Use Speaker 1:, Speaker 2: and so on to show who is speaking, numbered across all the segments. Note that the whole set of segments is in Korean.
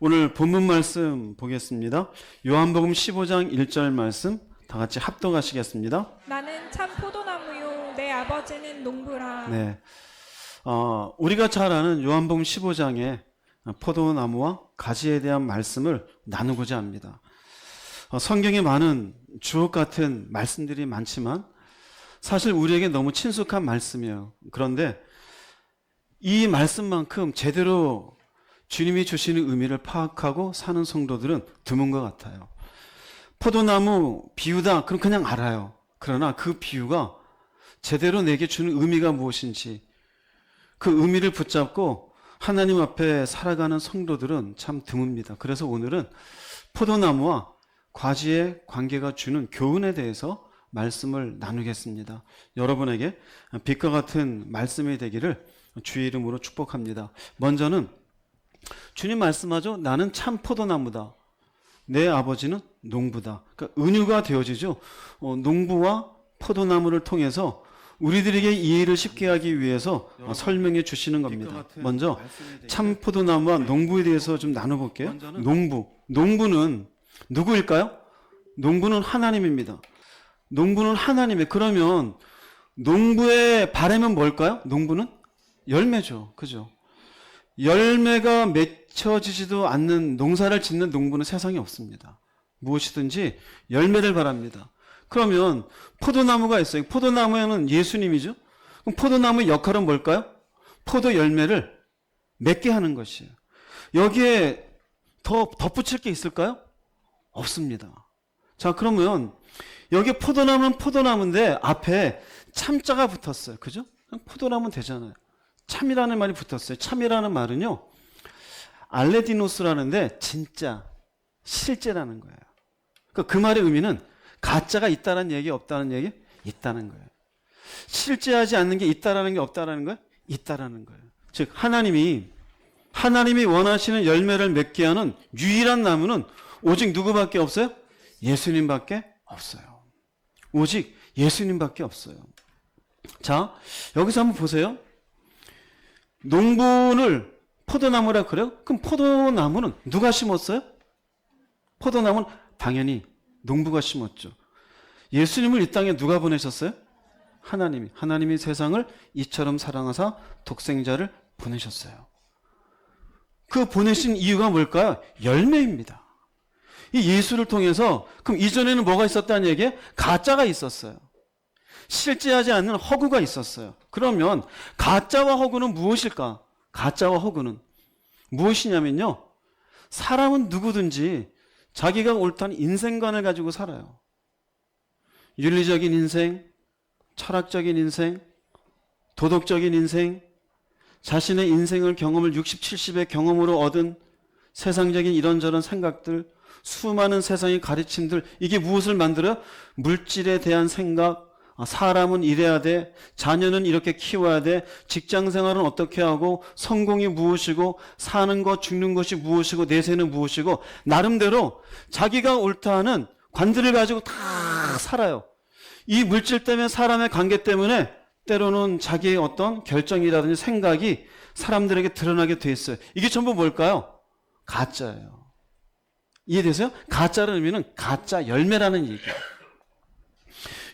Speaker 1: 오늘 본문 말씀 보겠습니다. 요한복음 15장 1절 말씀 다 같이 합독하시겠습니다.
Speaker 2: 나는 참 포도나무요 내 아버지는 농부라.
Speaker 1: 네, 우리가 잘 아는 요한복음 15장의 포도나무와 가지에 대한 말씀을 나누고자 합니다. 성경에 많은 주옥 같은 말씀들이 많지만 사실 우리에게 너무 친숙한 말씀이에요. 그런데 이 말씀만큼 제대로 주님이 주시는 의미를 파악하고 사는 성도들은 드문 것 같아요. 포도나무 비유다, 그럼 그냥 알아요. 그러나 그 비유가 제대로 내게 주는 의미가 무엇인지 그 의미를 붙잡고 하나님 앞에 살아가는 성도들은 참 드뭅니다. 그래서 오늘은 포도나무와 과지의 관계가 주는 교훈에 대해서 말씀을 나누겠습니다. 여러분에게 빛과 같은 말씀이 되기를 주의 이름으로 축복합니다. 먼저는 주님 말씀하죠. 나는 참 포도나무다. 내 아버지는 농부다. 그러니까 은유가 되어지죠. 농부와 포도나무를 통해서 우리들에게 이해를 쉽게 하기 위해서 설명해 주시는 겁니다. 먼저 참 포도나무와 농부에 대해서 좀 나눠볼게요. 농부는 누구일까요? 농부는 하나님입니다. 농부는 하나님의, 그러면 농부의 바람은 뭘까요? 농부는 열매죠. 그죠? 열매가 맺혀지지도 않는 농사를 짓는 농부는 세상에 없습니다. 무엇이든지 열매를 바랍니다. 그러면 포도나무가 있어요. 포도나무에는 예수님이죠. 그럼 포도나무의 역할은 뭘까요? 포도 열매를 맺게 하는 것이에요. 여기에 더 덧붙일 게 있을까요? 없습니다. 자, 그러면 여기 포도나무는 포도나무인데 앞에 참자가 붙었어요. 그죠? 포도나무는 되잖아요. 참이라는 말이 붙었어요. 참이라는 말은요, 알레디노스라는데 진짜, 실제라는 거예요. 그러니까 그 말의 의미는 가짜가 있다는 얘기, 없다는 얘기? 있다는 거예요. 실제하지 않는 게 있다라는 게 없다라는 거예요? 있다라는 거예요. 즉 하나님이 원하시는 열매를 맺게 하는 유일한 나무는 오직 누구밖에 없어요? 예수님밖에 없어요. 오직 예수님밖에 없어요. 자, 여기서 한번 보세요. 농부를 포도나무라 그래요? 그럼 포도나무는 누가 심었어요? 포도나무는 당연히 농부가 심었죠. 예수님을 이 땅에 누가 보내셨어요? 하나님이 세상을 이처럼 사랑하사 독생자를 보내셨어요. 그 보내신 이유가 뭘까요? 열매입니다. 이 예수를 통해서, 그럼 이전에는 뭐가 있었다는 얘기예요? 가짜가 있었어요. 실제하지 않는 허구가 있었어요. 그러면 가짜와 허구는 무엇일까? 가짜와 허구는 무엇이냐면요, 사람은 누구든지 자기가 옳다는 인생관을 가지고 살아요. 윤리적인 인생, 철학적인 인생, 도덕적인 인생, 자신의 인생을 경험을 60, 70의 경험으로 얻은 세상적인 이런저런 생각들, 수많은 세상의 가르침들, 이게 무엇을 만들어요? 물질에 대한 생각, 사람은 이래야 돼, 자녀는 이렇게 키워야 돼, 직장생활은 어떻게 하고, 성공이 무엇이고, 사는 것, 죽는 것이 무엇이고, 내세는 무엇이고, 나름대로 자기가 옳다 하는 관들을 가지고 다 살아요. 이 물질 때문에, 사람의 관계 때문에 때로는 자기의 어떤 결정이라든지 생각이 사람들에게 드러나게 돼 있어요. 이게 전부 뭘까요? 가짜예요. 이해되세요? 가짜라는 의미는 가짜 열매라는 얘기예요.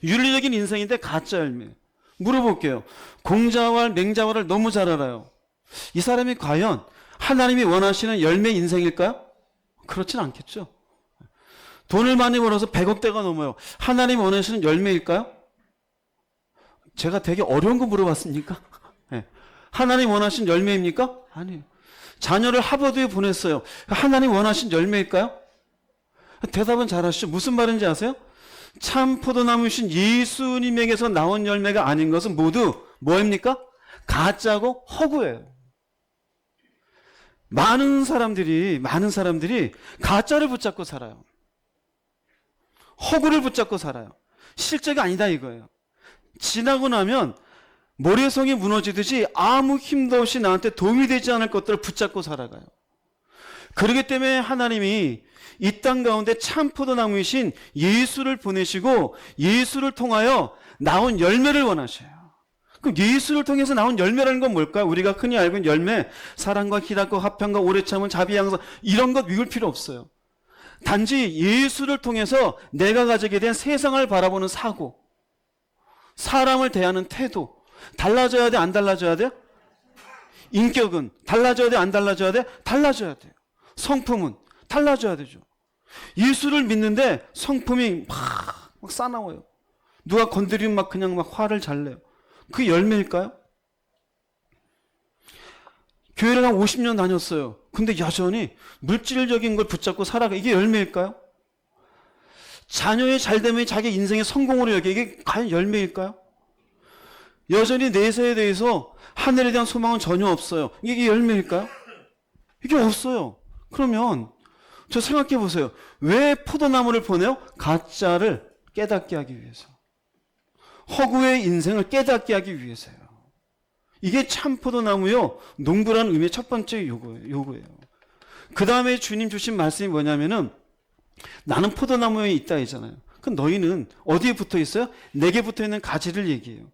Speaker 1: 윤리적인 인생인데 가짜 열매. 물어볼게요. 공자왈 맹자왈을 너무 잘 알아요. 이 사람이 과연 하나님이 원하시는 열매 인생일까요? 그렇진 않겠죠. 돈을 많이 벌어서 100억대가 넘어요. 하나님이 원하시는 열매일까요? 제가 되게 어려운 거 물어봤습니까? 네. 하나님 원하신 열매입니까? 아니에요. 자녀를 하버드에 보냈어요. 하나님 원하신 열매일까요? 대답은 잘하시죠. 무슨 말인지 아세요? 참 포도나무이신 예수님에게서 나온 열매가 아닌 것은 모두 뭐입니까? 가짜고 허구예요. 많은 사람들이 가짜를 붙잡고 살아요. 허구를 붙잡고 살아요. 실제가 아니다 이거예요. 지나고 나면 모래성이 무너지듯이 아무 힘도 없이 나한테 도움이 되지 않을 것들을 붙잡고 살아가요. 그렇기 때문에 하나님이 이 땅 가운데 참 포도나무이신 예수를 보내시고 예수를 통하여 나온 열매를 원하셔요. 그럼 예수를 통해서 나온 열매라는 건 뭘까요? 우리가 흔히 알고 있는 열매, 사랑과 기다고 화평과 오래 참은 자비 양선, 이런 것 외울 필요 없어요. 단지 예수를 통해서 내가 가지게 된 세상을 바라보는 사고, 사람을 대하는 태도, 달라져야 돼, 안 달라져야 돼요? 인격은 달라져야 돼, 안 달라져야 돼? 달라져야 돼요. 성품은 달라져야 되죠. 예수를 믿는데 성품이 막 싸나워요. 누가 건드리면 막 그냥 막 화를 잘 내요. 그게 열매일까요? 교회를 한 50년 다녔어요. 근데 여전히 물질적인 걸 붙잡고 살아가. 이게 열매일까요? 자녀의 잘됨이 자기 인생의 성공으로 여기 이게 과연 열매일까요? 여전히 내세에 대해서 하늘에 대한 소망은 전혀 없어요. 이게 열매일까요? 이게 없어요. 그러면 저 생각해 보세요. 왜 포도나무를 보내요? 가짜를 깨닫게 하기 위해서. 허구의 인생을 깨닫게 하기 위해서요. 이게 참 포도나무요. 농부라는 의미의 첫 번째 요구예요. 그 다음에 주님 주신 말씀이 뭐냐면은 나는 포도나무에 있다 했잖아요. 그럼 너희는 어디에 붙어 있어요? 내게 붙어 있는 가지를 얘기해요.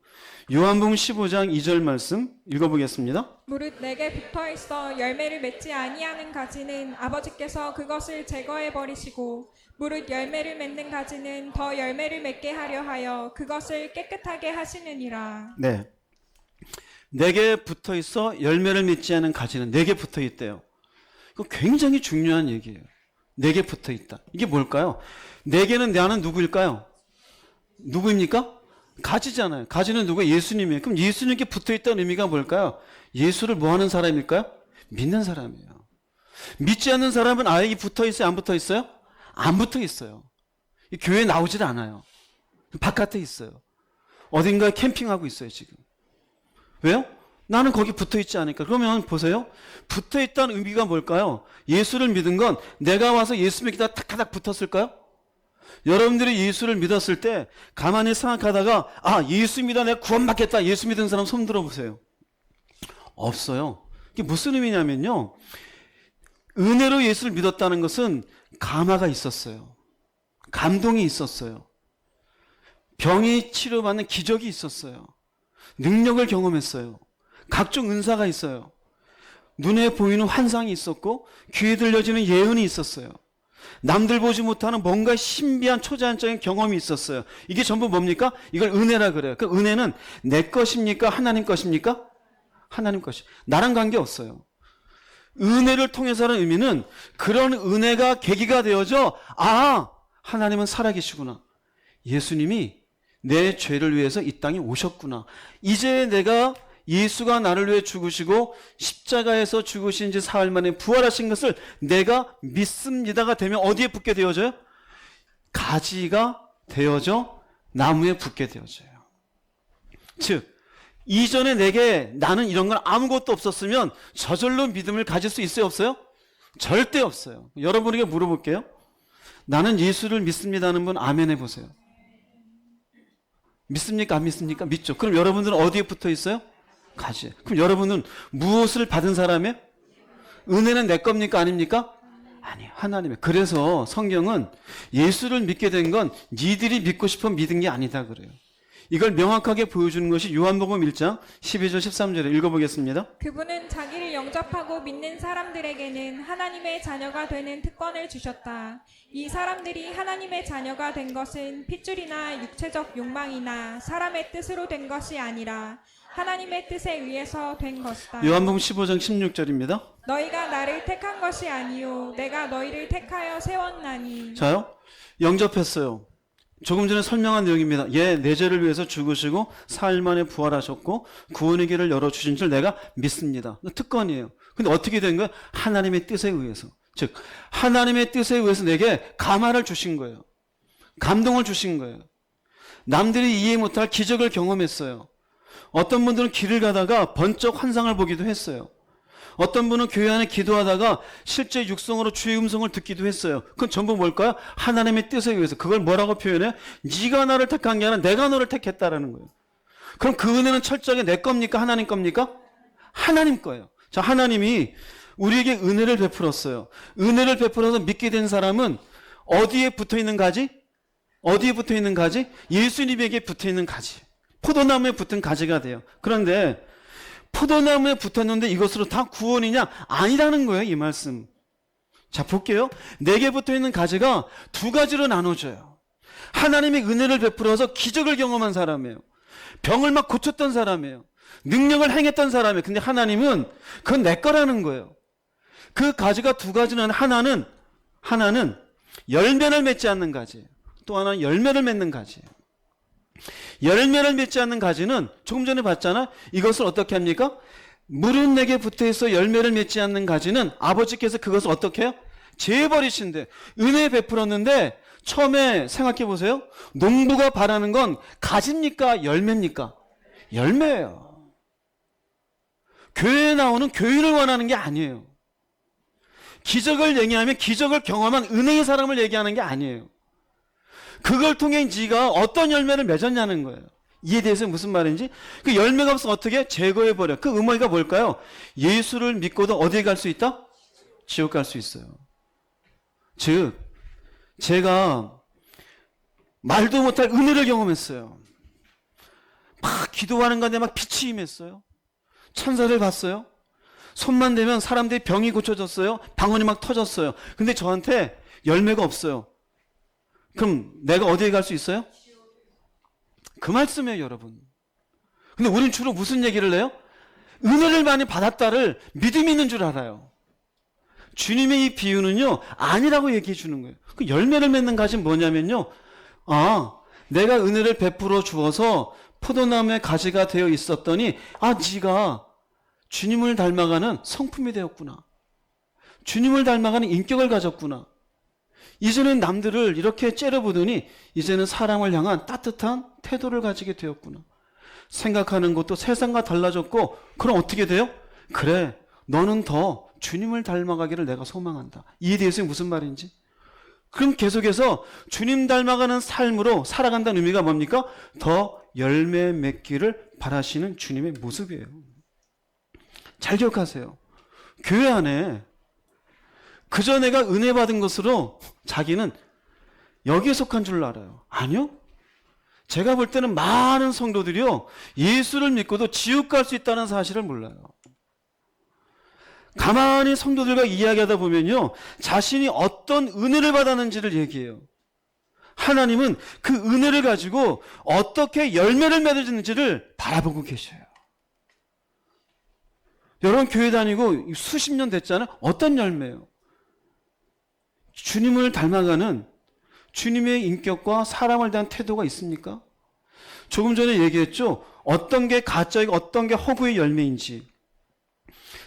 Speaker 1: 요한복음 15장 2절 말씀 읽어보겠습니다.
Speaker 2: 무릇 내게 붙어 있어 열매를 맺지 아니하는 가지는 아버지께서 그것을 제거해 버리시고 무릇 열매를 맺는 가지는 더 열매를 맺게 하려 하여 그것을 깨끗하게 하시느니라.
Speaker 1: 네. 내게 붙어 있어 열매를 맺지 않은 가지는 내게 붙어 있대요. 이거 굉장히 중요한 얘기예요. 내게 붙어 있다. 이게 뭘까요? 내게는 나는 누구일까요? 누구입니까? 가지잖아요. 가지는 누구? 예수님이에요. 그럼 예수님께 붙어 있다는 의미가 뭘까요? 예수를 뭐 하는 사람일까요? 믿는 사람이에요. 믿지 않는 사람은 아예 붙어 있어요? 안 붙어 있어요? 안 붙어 있어요. 교회에 나오질 않아요. 바깥에 있어요. 어딘가에 캠핑하고 있어요, 지금. 왜요? 나는 거기 붙어 있지 않으니까. 그러면 보세요. 붙어 있다는 의미가 뭘까요? 예수를 믿은 건 내가 와서 예수 믿기다 탁탁 붙었을까요? 여러분들이 예수를 믿었을 때 가만히 생각하다가 아, 예수 믿어 내가 구원받겠다. 예수 믿은 사람 손 들어보세요. 없어요. 이게 무슨 의미냐면요. 은혜로 예수를 믿었다는 것은 감화가 있었어요. 감동이 있었어요. 병이 치료받는 기적이 있었어요. 능력을 경험했어요. 각종 은사가 있어요. 눈에 보이는 환상이 있었고 귀에 들려지는 예언이 있었어요. 남들 보지 못하는 뭔가 신비한 초자연적인 경험이 있었어요. 이게 전부 뭡니까? 이걸 은혜라 그래요. 그 은혜는 내 것입니까? 하나님 것입니까? 하나님 것이. 나랑 관계없어요. 은혜를 통해서라는 의미는 그런 은혜가 계기가 되어져 아, 하나님은 살아계시구나. 예수님이 내 죄를 위해서 이 땅에 오셨구나. 이제 내가 예수가 나를 위해 죽으시고 십자가에서 죽으신 지 사흘 만에 부활하신 것을 내가 믿습니다가 되면 어디에 붙게 되어져요? 가지가 되어져 나무에 붙게 되어져요. 즉 이전에 내게 나는 이런 건 아무것도 없었으면 저절로 믿음을 가질 수 있어요? 없어요? 절대 없어요. 여러분에게 물어볼게요. 나는 예수를 믿습니다는 분 아멘 해보세요. 믿습니까? 안 믿습니까? 믿죠. 그럼 여러분들은 어디에 붙어 있어요? 가지. 그럼 여러분은 무엇을 받은 사람이에요? 은혜는 내 겁니까? 아닙니까? 아니요. 하나님의. 그래서 성경은 예수를 믿게 된 건 니들이 믿고 싶어 믿은 게 아니다 그래요. 이걸 명확하게 보여주는 것이 요한복음 1장 12절 13절에 읽어보겠습니다.
Speaker 2: 그분은 자기를 영접하고 믿는 사람들에게는 하나님의 자녀가 되는 특권을 주셨다. 이 사람들이 하나님의 자녀가 된 것은 핏줄이나 육체적 욕망이나 사람의 뜻으로 된 것이 아니라 하나님의 뜻에 의해서 된 것이다.
Speaker 1: 요한복음 15장 16절입니다.
Speaker 2: 너희가 나를 택한 것이 아니요 내가 너희를 택하여 세웠나니.
Speaker 1: 자요. 영접했어요. 조금 전에 설명한 내용입니다. 내 죄를 위해서 죽으시고 사흘 만에 부활하셨고 구원의 길을 열어주신 줄 내가 믿습니다. 특권이에요. 근데 어떻게 된 거예요? 하나님의 뜻에 의해서. 즉 하나님의 뜻에 의해서 내게 감화를 주신 거예요. 감동을 주신 거예요. 남들이 이해 못할 기적을 경험했어요. 어떤 분들은 길을 가다가 번쩍 환상을 보기도 했어요. 어떤 분은 교회 안에 기도하다가 실제 육성으로 주의 음성을 듣기도 했어요. 그건 전부 뭘까요? 하나님의 뜻에 의해서. 그걸 뭐라고 표현해? 네가 나를 택한 게 아니라 내가 너를 택했다라는 거예요. 그럼 그 은혜는 철저하게 내 겁니까? 하나님 겁니까? 하나님 거예요. 자, 하나님이 우리에게 은혜를 베풀었어요. 은혜를 베풀어서 믿게 된 사람은 어디에 붙어 있는 가지? 어디에 붙어 있는 가지? 예수님에게 붙어 있는 가지. 포도나무에 붙은 가지가 돼요. 그런데 포도나무에 붙었는데 이것으로 다 구원이냐? 아니라는 거예요, 이 말씀. 자, 볼게요. 4개 붙어 있는 가지가 2가지로 나눠져요. 하나님의 은혜를 베풀어서 기적을 경험한 사람이에요. 병을 막 고쳤던 사람이에요. 능력을 행했던 사람이에요. 근데 하나님은 그건 내 거라는 거예요. 그 가지가 2가지는 하나는 열매를 맺지 않는 가지예요. 또 하나는 열매를 맺는 가지예요. 열매를 맺지 않는 가지는 조금 전에 봤잖아. 이것을 어떻게 합니까? 물은 내게 붙어있어 열매를 맺지 않는 가지는 아버지께서 그것을 어떻게 해요? 재버리신대. 은혜 베풀었는데 처음에 생각해 보세요. 농부가 바라는 건 가지입니까? 열매입니까? 열매예요. 교회에 나오는 교인을 원하는 게 아니에요. 기적을 얘기하면 기적을 경험한 은혜의 사람을 얘기하는 게 아니에요. 그걸 통해 네가 어떤 열매를 맺었냐는 거예요. 이에 대해서 무슨 말인지, 그 열매가 없으면 어떻게 제거해버려. 그 의미가 뭘까요? 예수를 믿고도 어디에 갈 수 있다? 지옥 갈 수 있어요. 즉 제가 말도 못할 은혜를 경험했어요. 막 기도하는 가운데 막 빛이 임했어요. 천사를 봤어요. 손만 대면 사람들이 병이 고쳐졌어요. 방언이 막 터졌어요. 근데 저한테 열매가 없어요. 그럼 내가 어디에 갈 수 있어요? 그 말씀이에요, 여러분. 근데 우린 주로 무슨 얘기를 해요? 은혜를 많이 받았다를 믿음이 있는 줄 알아요. 주님의 이 비유는요, 아니라고 얘기해 주는 거예요. 그 열매를 맺는 가지는 뭐냐면요, 내가 은혜를 베풀어 주어서 포도나무의 가지가 되어 있었더니, 네가 주님을 닮아가는 성품이 되었구나. 주님을 닮아가는 인격을 가졌구나. 이제는 남들을 이렇게 째려보더니 이제는 사람을 향한 따뜻한 태도를 가지게 되었구나. 생각하는 것도 세상과 달라졌고, 그럼 어떻게 돼요? 그래, 너는 더 주님을 닮아가기를 내가 소망한다. 이에 대해서 무슨 말인지? 그럼 계속해서 주님 닮아가는 삶으로 살아간다는 의미가 뭡니까? 더 열매 맺기를 바라시는 주님의 모습이에요. 잘 기억하세요. 교회 안에 그저 내가 은혜 받은 것으로 자기는 여기에 속한 줄 알아요. 아니요. 제가 볼 때는 많은 성도들이요, 예수를 믿고도 지옥 갈 수 있다는 사실을 몰라요. 가만히 성도들과 이야기하다 보면요, 자신이 어떤 은혜를 받았는지를 얘기해요. 하나님은 그 은혜를 가지고 어떻게 열매를 맺어지는지를 바라보고 계셔요. 여러분 교회 다니고 수십 년 됐잖아요. 어떤 열매예요? 주님을 닮아가는 주님의 인격과 사람을 대한 태도가 있습니까? 조금 전에 얘기했죠. 어떤 게 가짜이고 어떤 게 허구의 열매인지.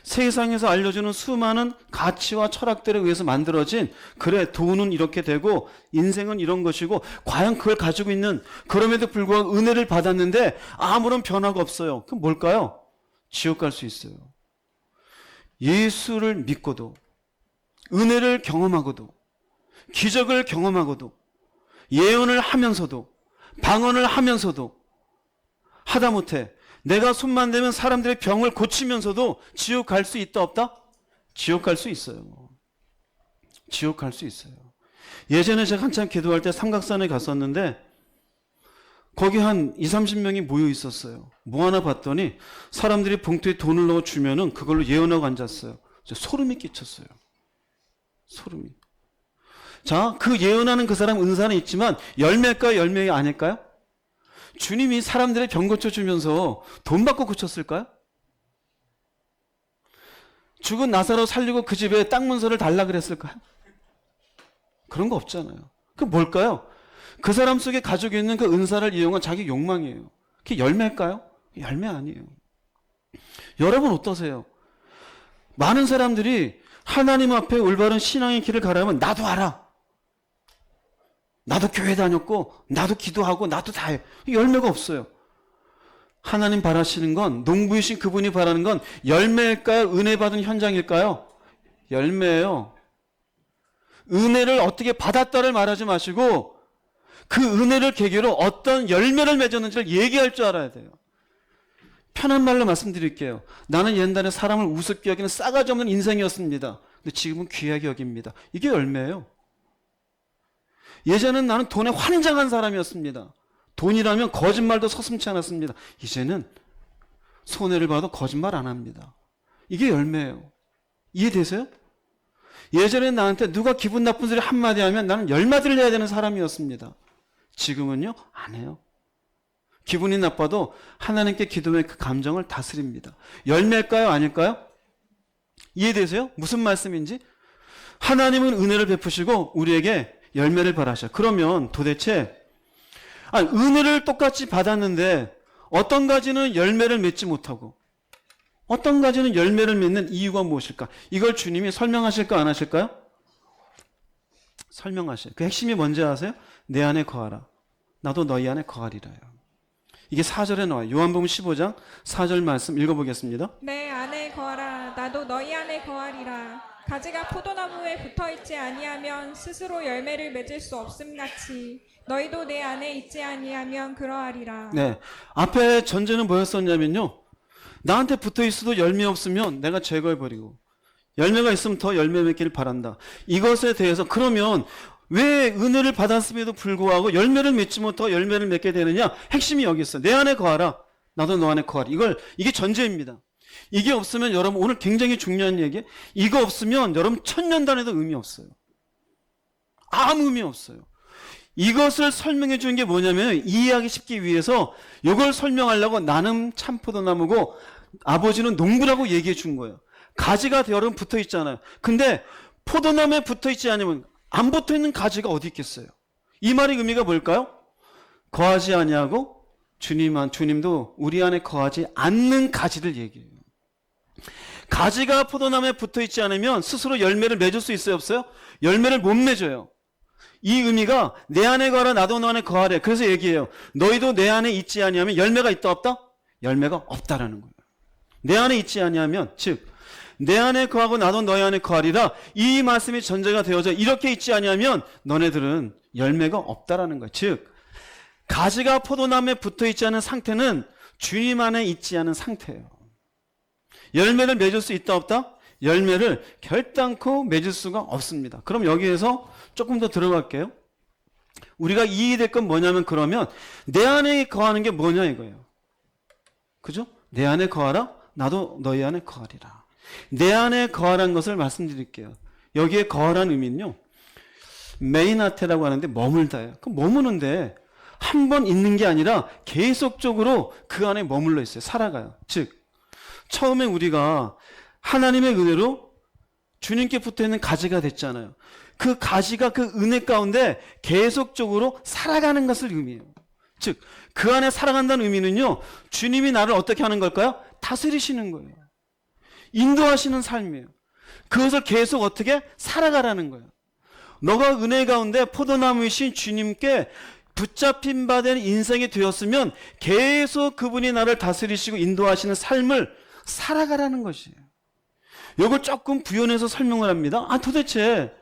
Speaker 1: 세상에서 알려주는 수많은 가치와 철학들에 의해서 만들어진, 그래 돈은 이렇게 되고 인생은 이런 것이고, 과연 그걸 가지고 있는, 그럼에도 불구하고 은혜를 받았는데 아무런 변화가 없어요. 그럼 뭘까요? 지옥 갈 수 있어요. 예수를 믿고도, 은혜를 경험하고도, 기적을 경험하고도, 예언을 하면서도, 방언을 하면서도, 하다못해 내가 손만 대면 사람들의 병을 고치면서도 지옥 갈 수 있다 없다? 지옥 갈 수 있어요. 지옥 갈 수 있어요. 예전에 제가 한참 기도할 때 삼각산에 갔었는데 거기 한 20-30명이 모여 있었어요. 뭐 하나 봤더니 사람들이 봉투에 돈을 넣어 주면은 그걸로 예언하고 앉았어요. 소름이 끼쳤어요. 소름이. 자, 그 예언하는 그 사람 은사는 있지만 열매일까요? 열매가 아닐까요? 주님이 사람들의 병 고쳐주면서 돈 받고 고쳤을까요? 죽은 나사로 살리고 그 집에 땅 문서를 달라 그랬을까요? 그런 거 없잖아요. 그 뭘까요? 그 사람 속에 가지고 있는 그 은사를 이용한 자기 욕망이에요. 그게 열매일까요? 열매 아니에요. 여러분 어떠세요? 많은 사람들이 하나님 앞에 올바른 신앙의 길을 가려면 나도 알아. 나도 교회 다녔고, 나도 기도하고, 나도 다 해. 열매가 없어요. 하나님 바라시는 건, 농부이신 그분이 바라는 건 열매일까요? 은혜 받은 현장일까요? 열매예요. 은혜를 어떻게 받았다를 말하지 마시고 그 은혜를 계기로 어떤 열매를 맺었는지를 얘기할 줄 알아야 돼요. 편한 말로 말씀드릴게요. 나는 옛날에 사람을 우습게 여기는 싸가지 없는 인생이었습니다. 근데 지금은 귀하게 여깁니다. 이게 열매예요. 예전엔 나는 돈에 환장한 사람이었습니다. 돈이라면 거짓말도 서슴지 않았습니다. 이제는 손해를 봐도 거짓말 안 합니다. 이게 열매예요. 이해되세요? 예전에 나한테 누가 기분 나쁜 소리 한마디 하면 나는 열마디를 해야 되는 사람이었습니다. 지금은요, 안 해요. 기분이 나빠도 하나님께 기도해 그 감정을 다스립니다. 열매일까요? 아닐까요? 이해되세요? 무슨 말씀인지? 하나님은 은혜를 베푸시고 우리에게 열매를 바라셔. 그러면 도대체 은혜를 똑같이 받았는데 어떤 가지는 열매를 맺지 못하고 어떤 가지는 열매를 맺는 이유가 무엇일까? 이걸 주님이 설명하실까 안 하실까요? 설명하셔요. 그 핵심이 뭔지 아세요? 내 안에 거하라. 나도 너희 안에 거하리라요. 이게 4절에 나와요. 요한복음 15장 4절 말씀 읽어보겠습니다.
Speaker 2: 내 안에 거하라. 나도 너희 안에 거하리라. 가지가 포도나무에 붙어있지 아니하면 스스로 열매를 맺을 수 없음같이 너희도 내 안에 있지 아니하면 그러하리라.
Speaker 1: 네, 앞에 전제는 뭐였었냐면요, 나한테 붙어있어도 열매 없으면 내가 제거해버리고 열매가 있으면 더 열매 맺기를 바란다. 이것에 대해서 그러면 왜 은혜를 받았음에도 불구하고 열매를 맺지 못하고 열매를 맺게 되느냐? 핵심이 여기 있어요. 내 안에 거하라. 나도 너 안에 거하리. 이게 전제입니다. 이게 없으면 여러분, 오늘 굉장히 중요한 얘기예요. 이거 없으면 여러분 천년단에도 의미 없어요. 아무 의미 없어요. 이것을 설명해 주는 게 뭐냐면, 이해하기 쉽기 위해서 이걸 설명하려고 나는 참포도나무고 아버지는 농부라고 얘기해 준 거예요. 가지가 여러분 붙어 있잖아요. 근데 포도나무에 붙어 있지 않으면 안 붙어 있는 가지가 어디 있겠어요? 이 말의 의미가 뭘까요? 거하지 아니하고 주님도 우리 안에 거하지 않는 가지를 얘기해요. 가지가 포도나무에 붙어 있지 않으면 스스로 열매를 맺을 수 있어요, 없어요? 열매를 못 맺어요. 이 의미가 내 안에 거하라 나도 너 안에 거하래. 그래서 얘기해요. 너희도 내 안에 있지 아니하면 열매가 있다 없다? 열매가 없다라는 거예요. 내 안에 있지 아니하면, 즉 내 안에 거하고 나도 너희 안에 거하리라. 이 말씀이 전제가 되어져 이렇게 있지 아니하면 너네들은 열매가 없다라는 거예요. 즉 가지가 포도나무에 붙어 있지 않은 상태는 주님 안에 있지 않은 상태예요. 열매를 맺을 수 있다 없다? 열매를 결단코 맺을 수가 없습니다. 그럼 여기에서 조금 더 들어갈게요. 우리가 이해될 건 뭐냐면, 그러면 내 안에 거하는 게 뭐냐 이거예요. 그죠? 내 안에 거하라 나도 너희 안에 거하리라. 내 안에 거하라는 것을 말씀드릴게요. 여기에 거하라는 의미는요, 메이나테라고 하는데 머물다예요. 그 머무는데 한 번 있는 게 아니라 계속적으로 그 안에 머물러 있어요. 살아가요. 즉 처음에 우리가 하나님의 은혜로 주님께 붙어있는 가지가 됐잖아요. 그 가지가 그 은혜 가운데 계속적으로 살아가는 것을 의미해요. 즉 그 안에 살아간다는 의미는요, 주님이 나를 어떻게 하는 걸까요? 다스리시는 거예요. 인도하시는 삶이에요. 그것을 계속 어떻게 살아가라는 거예요. 너가 은혜 가운데 포도나무이신 주님께 붙잡힌 바 된 인생이 되었으면 계속 그분이 나를 다스리시고 인도하시는 삶을 살아가라는 것이에요. 이걸 조금 부연해서 설명을 합니다. 도대체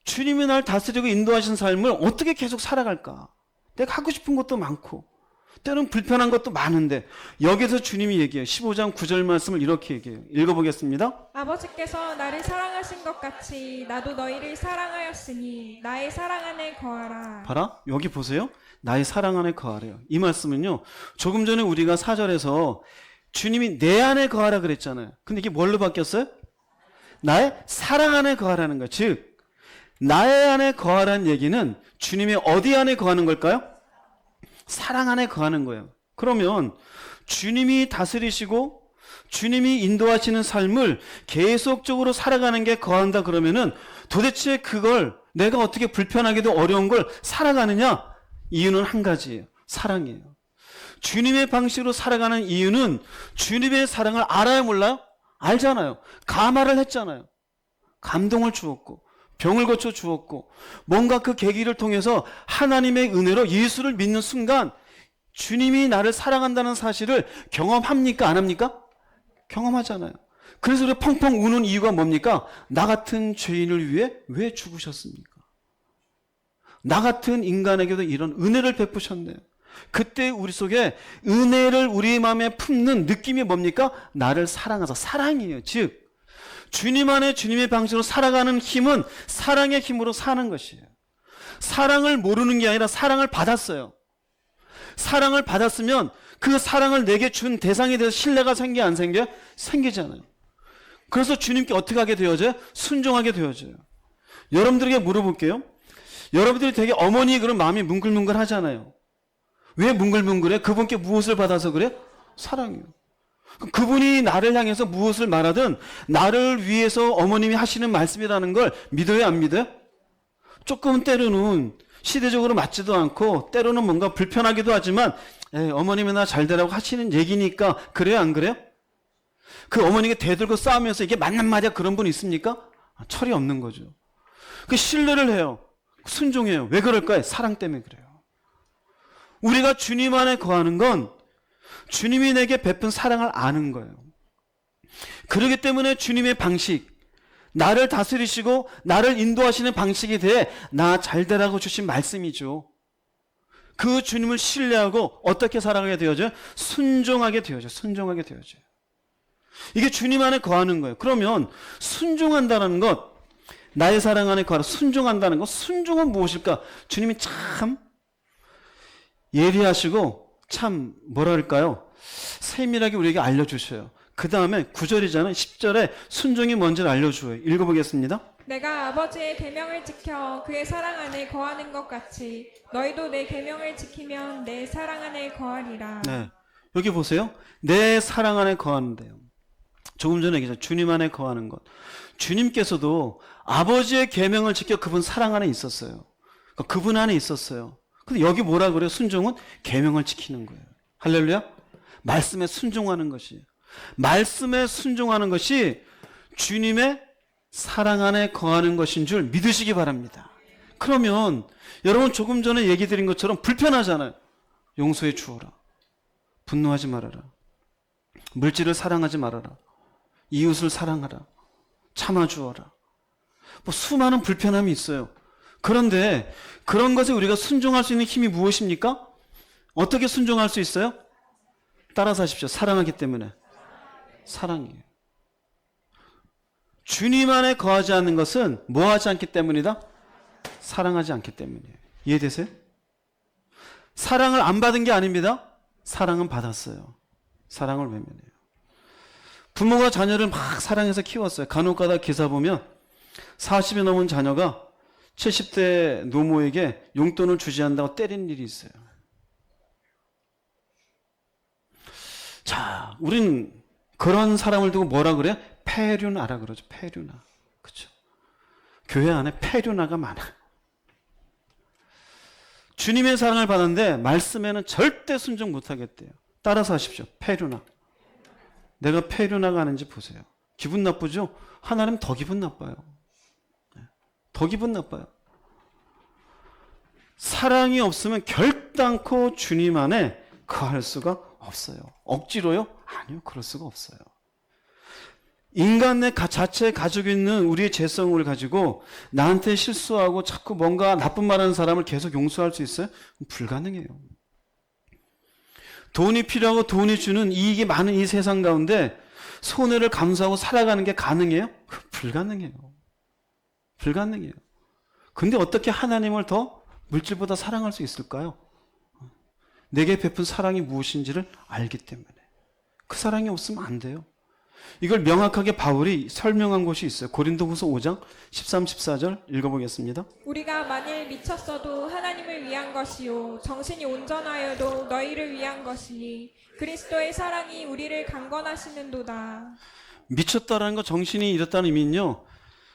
Speaker 1: 주님이 나를 다스리고 인도하신 삶을 어떻게 계속 살아갈까? 내가 하고 싶은 것도 많고 때론 불편한 것도 많은데, 여기서 주님이 얘기해요. 15장 9절 말씀을 이렇게 얘기해요. 읽어보겠습니다.
Speaker 2: 아버지께서 나를 사랑하신 것 같이 나도 너희를 사랑하였으니 나의 사랑 안에 거하라.
Speaker 1: 봐라, 여기 보세요. 나의 사랑 안에 거하래요. 이 말씀은요, 조금 전에 우리가 4절에서 주님이 내 안에 거하라 그랬잖아요. 근데 이게 뭘로 바뀌었어요? 나의 사랑 안에 거하라는 거예요. 즉 나의 안에 거하라는 얘기는 주님의 어디 안에 거하는 걸까요? 사랑 안에 거하는 거예요. 그러면 주님이 다스리시고 주님이 인도하시는 삶을 계속적으로 살아가는 게 거한다 그러면은 도대체 그걸 내가 어떻게 불편하게도 어려운 걸 살아가느냐? 이유는 한 가지예요. 사랑이에요. 주님의 방식으로 살아가는 이유는 주님의 사랑을 알아요, 몰라요? 알잖아요. 감화를 했잖아요. 감동을 주었고 병을 고쳐 주었고, 뭔가 그 계기를 통해서 하나님의 은혜로 예수를 믿는 순간 주님이 나를 사랑한다는 사실을 경험합니까? 안 합니까? 경험하잖아요. 그래서 우리가 펑펑 우는 이유가 뭡니까? 나 같은 죄인을 위해 왜 죽으셨습니까? 나 같은 인간에게도 이런 은혜를 베푸셨네요. 그때 우리 속에 은혜를 우리 마음에 품는 느낌이 뭡니까? 나를 사랑하사. 사랑이에요. 즉 주님 안에 주님의 방식으로 살아가는 힘은 사랑의 힘으로 사는 것이에요. 사랑을 모르는 게 아니라 사랑을 받았어요. 사랑을 받았으면 그 사랑을 내게 준 대상에 대해서 신뢰가 생겨 안 생겨요? 생기잖아요. 그래서 주님께 어떻게 하게 되어져요? 순종하게 되어져요. 여러분들에게 물어볼게요. 여러분들이 되게 어머니 그런 마음이 뭉글뭉글 하잖아요. 왜 뭉글뭉글해? 그분께 무엇을 받아서 그래? 사랑이요. 그분이 나를 향해서 무엇을 말하든 나를 위해서 어머님이 하시는 말씀이라는 걸 믿어요, 안 믿어요? 조금은 때로는 시대적으로 맞지도 않고 때로는 뭔가 불편하기도 하지만 어머님이 나 잘 되라고 하시는 얘기니까 그래요, 안 그래요? 그 어머니가 대들고 싸우면서 이게 맞는 말이야 그런 분 있습니까? 철이 없는 거죠. 그 신뢰를 해요. 순종해요. 왜 그럴까요? 사랑 때문에 그래요. 우리가 주님 안에 거하는 건 주님이 내게 베푼 사랑을 아는 거예요. 그렇기 때문에 주님의 방식, 나를 다스리시고 나를 인도하시는 방식에 대해 나 잘되라고 주신 말씀이죠. 그 주님을 신뢰하고 어떻게 살아가게 되어져요? 순종하게 되어져요. 순종하게 되어져요. 이게 주님 안에 거하는 거예요. 그러면 순종한다는 것, 나의 사랑 안에 거하라 순종한다는 것, 순종은 무엇일까? 주님이 참 예리하시고 참 뭐랄까요? 세밀하게 우리에게 알려주셔요. 그 다음에 9절이잖아요. 10절에 순종이 뭔지를 알려줘요. 읽어보겠습니다.
Speaker 2: 내가 아버지의 계명을 지켜 그의 사랑 안에 거하는 것 같이 너희도 내 계명을 지키면 내 사랑 안에 거하리라.
Speaker 1: 네, 여기 보세요. 내 사랑 안에 거하는데요. 조금 전에 얘기했죠. 주님 안에 거하는 것. 주님께서도 아버지의 계명을 지켜 그분 사랑 안에 있었어요. 그러니까 그분 안에 있었어요. 근데 여기 뭐라 그래요? 순종은 계명을 지키는 거예요. 할렐루야. 말씀에 순종하는 것이, 말씀에 순종하는 것이 주님의 사랑 안에 거하는 것인 줄 믿으시기 바랍니다. 그러면 여러분 조금 전에 얘기 드린 것처럼 불편하잖아요. 용서해 주어라. 분노하지 말아라. 물질을 사랑하지 말아라. 이웃을 사랑하라. 참아주어라. 뭐 수많은 불편함이 있어요. 그런데 그런 것에 우리가 순종할 수 있는 힘이 무엇입니까? 어떻게 순종할 수 있어요? 따라서 하십시오. 사랑하기 때문에. 사랑이에요. 주님 안에 거하지 않는 것은 뭐 하지 않기 때문이다? 사랑하지 않기 때문이에요. 이해되세요? 사랑을 안 받은 게 아닙니다. 사랑은 받았어요. 사랑을 외면해요. 부모가 자녀를 막 사랑해서 키웠어요. 간혹가다 기사 보면 40이 넘은 자녀가 70대 노모에게 용돈을 주지 않는다고 때린 일이 있어요. 자, 우린 그런 사람을 두고 뭐라 그래요? 폐륜아라 그러죠. 폐륜아. 그렇죠. 교회 안에 폐륜아가 많아. 주님의 사랑을 받았는데 말씀에는 절대 순종 못 하겠대요. 따라서 하십시오. 폐륜아. 내가 폐륜아가 아닌지 보세요. 기분 나쁘죠? 하나님 더 기분 나빠요. 더 기분 나빠요. 사랑이 없으면 결단코 주님 안에 거할 수가 없어요. 억지로요? 아니요. 그럴 수가 없어요. 인간 내 자체에 가지고 있는 우리의 죄성을 가지고 나한테 실수하고 자꾸 뭔가 나쁜 말하는 사람을 계속 용서할 수 있어요? 불가능해요. 돈이 필요하고 돈이 주는 이익이 많은 이 세상 가운데 손해를 감수하고 살아가는 게 가능해요? 불가능해요. 불가능해요. 근데 어떻게 하나님을 더 물질보다 사랑할 수 있을까요? 내게 베푼 사랑이 무엇인지를 알기 때문에. 그 사랑이 없으면 안 돼요. 이걸 명확하게 바울이 설명한 곳이 있어요. 고린도후서 5장 13, 14절 읽어보겠습니다.
Speaker 2: 우리가 만일 미쳤어도 하나님을 위한 것이요 정신이 온전하여도 너희를 위한 것이니 그리스도의 사랑이 우리를 강건하시는도다.
Speaker 1: 미쳤다라는 거, 정신이 이렇다는 의미는요,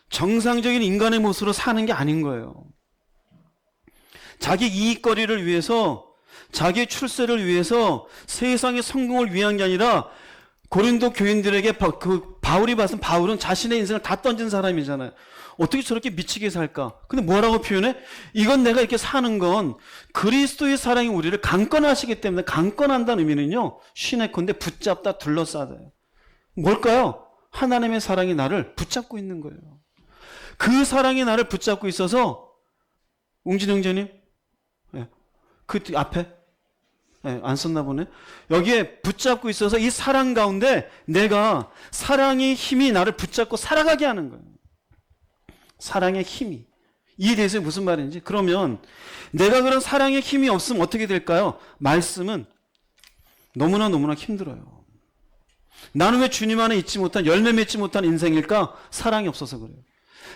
Speaker 1: 정상적인 인간의 모습으로 사는 게 아닌 거예요. 자기 이익거리를 위해서, 자기 출세를 위해서 세상의 성공을 위한 게 아니라 고린도 교인들에게 바울이 봤으면 바울은 자신의 인생을 다 던진 사람이잖아요. 어떻게 저렇게 미치게 살까? 근데 뭐라고 표현해? 이건 내가 이렇게 사는 건 그리스도의 사랑이 우리를 강건하시기 때문에, 강건한다는 의미는요, 시내컨대 붙잡다 둘러싸다요. 뭘까요? 하나님의 사랑이 나를 붙잡고 있는 거예요. 그 사랑이 나를 붙잡고 있어서, 웅진 형제님, 그 앞에 안 썼나 보네. 여기에 붙잡고 있어서 이 사랑 가운데 내가 사랑의 힘이 나를 붙잡고 살아가게 하는 거예요. 사랑의 힘이. 이해되세요? 무슨 말인지? 그러면 내가 그런 사랑의 힘이 없으면 어떻게 될까요? 말씀은 너무나 힘들어요. 나는 왜 주님 안에 있지 못한, 열매 맺지 못한 인생일까? 사랑이 없어서 그래요.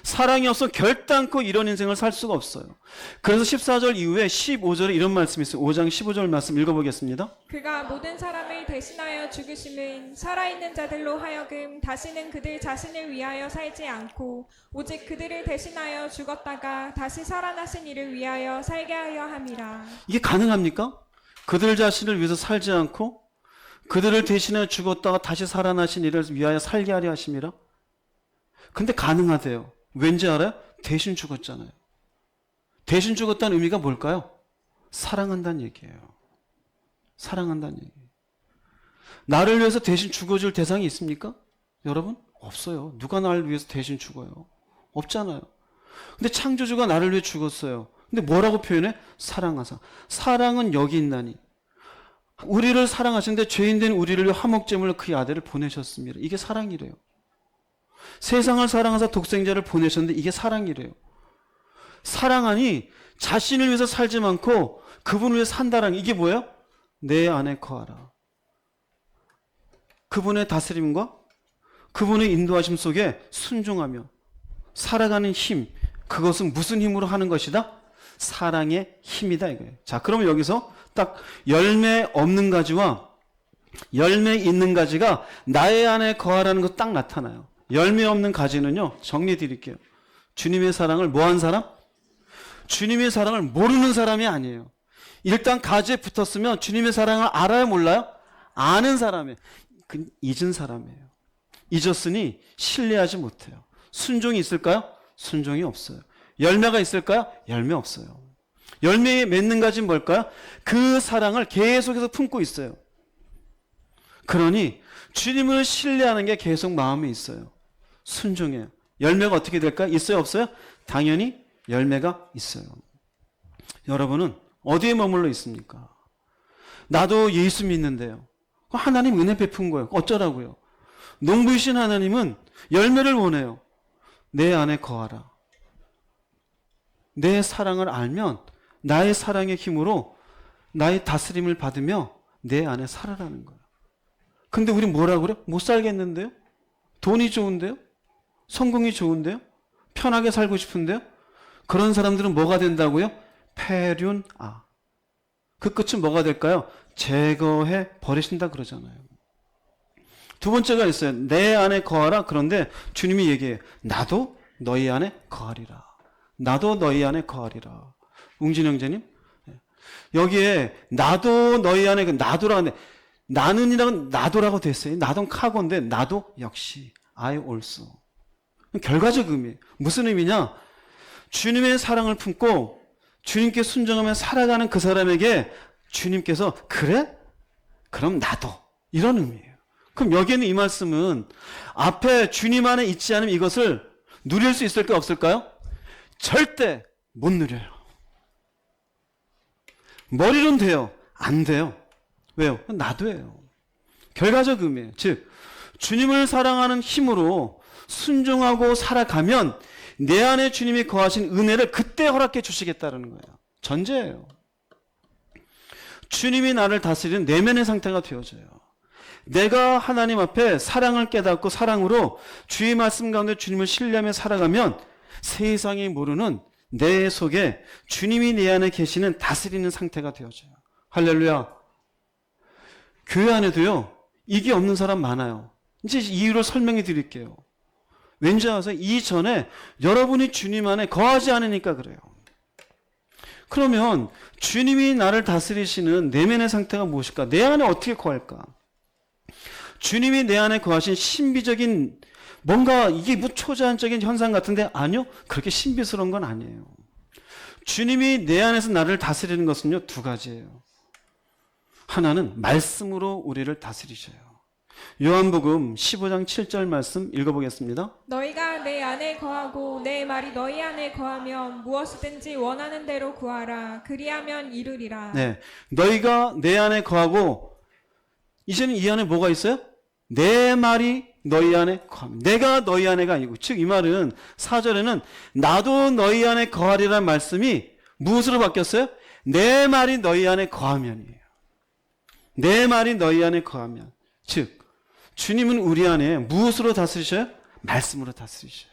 Speaker 1: 사랑이 없어 결단코 이런 인생을 살 수가 없어요. 그래서 14절 이후에 15절에 이런 말씀이 있어요. 5장 15절 말씀 읽어보겠습니다.
Speaker 2: 그가 모든 사람을 대신하여 죽으심은 살아있는 자들로 하여금 다시는 그들 자신을 위하여 살지 않고 오직 그들을 대신하여 죽었다가 다시 살아나신 이를 위하여 살게 하려 함이라.
Speaker 1: 이게 가능합니까? 그들 자신을 위해서 살지 않고 그들을 대신하여 죽었다가 다시 살아나신 이를 위하여 살게 하려 하심이라? 근데 가능하대요. 왠지 알아요? 대신 죽었잖아요. 대신 죽었다는 의미가 뭘까요? 사랑한다는 얘기예요. 사랑한다는 얘기예요. 나를 위해서 대신 죽어줄 대상이 있습니까? 여러분? 없어요. 누가 나를 위해서 대신 죽어요? 없잖아요. 근데 창조주가 나를 위해 죽었어요. 근데 뭐라고 표현해? 사랑하사. 사랑은 여기 있나니. 우리를 사랑하시는데 죄인된 우리를 위해 화목제물로 그의 아들을 보내셨습니다. 이게 사랑이래요. 세상을 사랑하사 독생자를 보내셨는데 이게 사랑이래요. 사랑하니 자신을 위해서 살지 않고 그분을 위해 산다는 이게 뭐예요? 내 안에 거하라. 그분의 다스림과 그분의 인도하심 속에 순종하며 살아가는 힘, 그것은 무슨 힘으로 하는 것이다? 사랑의 힘이다 이거예요. 자, 그러면 여기서 딱 열매 없는 가지와 열매 있는 가지가 나의 안에 거하라는 거 딱 나타나요. 열매 없는 가지는요, 정리해 드릴게요. 주님의 사랑을 뭐한 사람? 주님의 사랑을 모르는 사람이 아니에요. 일단 가지에 붙었으면 주님의 사랑을 알아요, 몰라요? 아는 사람이에요. 잊은 사람이에요. 잊었으니 신뢰하지 못해요. 순종이 있을까요? 순종이 없어요. 열매가 있을까요? 열매 없어요. 열매에 맺는 가지는 뭘까요? 그 사랑을 계속해서 품고 있어요. 그러니 주님을 신뢰하는 게 계속 마음에 있어요. 순종해요. 열매가 어떻게 될까요? 있어요? 없어요? 당연히 열매가 있어요. 여러분은 어디에 머물러 있습니까? 나도 예수 믿는데요. 하나님 은혜 베푼 거예요. 어쩌라고요? 농부이신 하나님은 열매를 원해요. 내 안에 거하라. 내 사랑을 알면 나의 사랑의 힘으로 나의 다스림을 받으며 내 안에 살아라는 거예요. 근데 우리 뭐라고 그래요? 못 살겠는데요? 돈이 좋은데요? 성공이 좋은데요? 편하게 살고 싶은데요? 그런 사람들은 뭐가 된다고요? 폐륜아. 그 끝은 뭐가 될까요? 제거해 버리신다 그러잖아요. 두 번째가 있어요. 내 안에 거하라. 그런데 주님이 얘기해요. 나도 너희 안에 거하리라. 나도 너희 안에 거하리라. 웅진 형제님, 여기에 나도 너희 안에 나도라고 하는데 나는이라고 나도라고 됐어요. 나도 카고인데 나도 역시 I also. 결과적 의미. 무슨 의미냐? 주님의 사랑을 품고 주님께 순종하며 살아가는 그 사람에게 주님께서 그래? 그럼 나도. 이런 의미예요. 그럼 여기에는 이 말씀은 앞에 주님 안에 있지 않으면 이것을 누릴 수 있을까요? 없을까요? 절대 못 누려요. 머리로는 돼요. 안 돼요. 왜요? 나도예요. 결과적 의미예요. 즉 주님을 사랑하는 힘으로 순종하고 살아가면 내 안에 주님이 거하신 은혜를 그때 허락해 주시겠다는 거예요. 전제예요. 주님이 나를 다스리는 내면의 상태가 되어져요. 내가 하나님 앞에 사랑을 깨닫고 사랑으로 주의 말씀 가운데 주님을 신뢰하며 살아가면 세상이 모르는 내 속에 주님이 내 안에 계시는 다스리는 상태가 되어져요. 할렐루야. 교회 안에도요, 이게 없는 사람 많아요. 이제 이유를 설명해 드릴게요. 왠지 아세요? 이전에 여러분이 주님 안에 거하지 않으니까 그래요. 그러면 주님이 나를 다스리시는 내면의 상태가 무엇일까? 내 안에 어떻게 거할까? 주님이 내 안에 거하신 신비적인 뭔가 이게 뭐 초자연적인 현상 같은데 아니요. 그렇게 신비스러운 건 아니에요. 주님이 내 안에서 나를 다스리는 것은요, 두 가지예요. 하나는 말씀으로 우리를 다스리셔요. 요한복음 15장 7절 말씀 읽어보겠습니다.
Speaker 2: 너희가 내 안에 거하고 내 말이 너희 안에 거하면 무엇이든지 원하는 대로 구하라. 그리하면 이루리라.
Speaker 1: 네, 너희가 내 안에 거하고 이제는 이 안에 뭐가 있어요? 내 말이 너희 안에 거합니다. 내가 너희 안에가 아니고, 즉 이 말은 4절에는 나도 너희 안에 거하리라는 말씀이 무엇으로 바뀌었어요? 내 말이 너희 안에 거하면이에요. 내 말이 너희 안에 거하면. 즉 주님은 우리 안에 무엇으로 다스리셔요? 말씀으로 다스리셔요.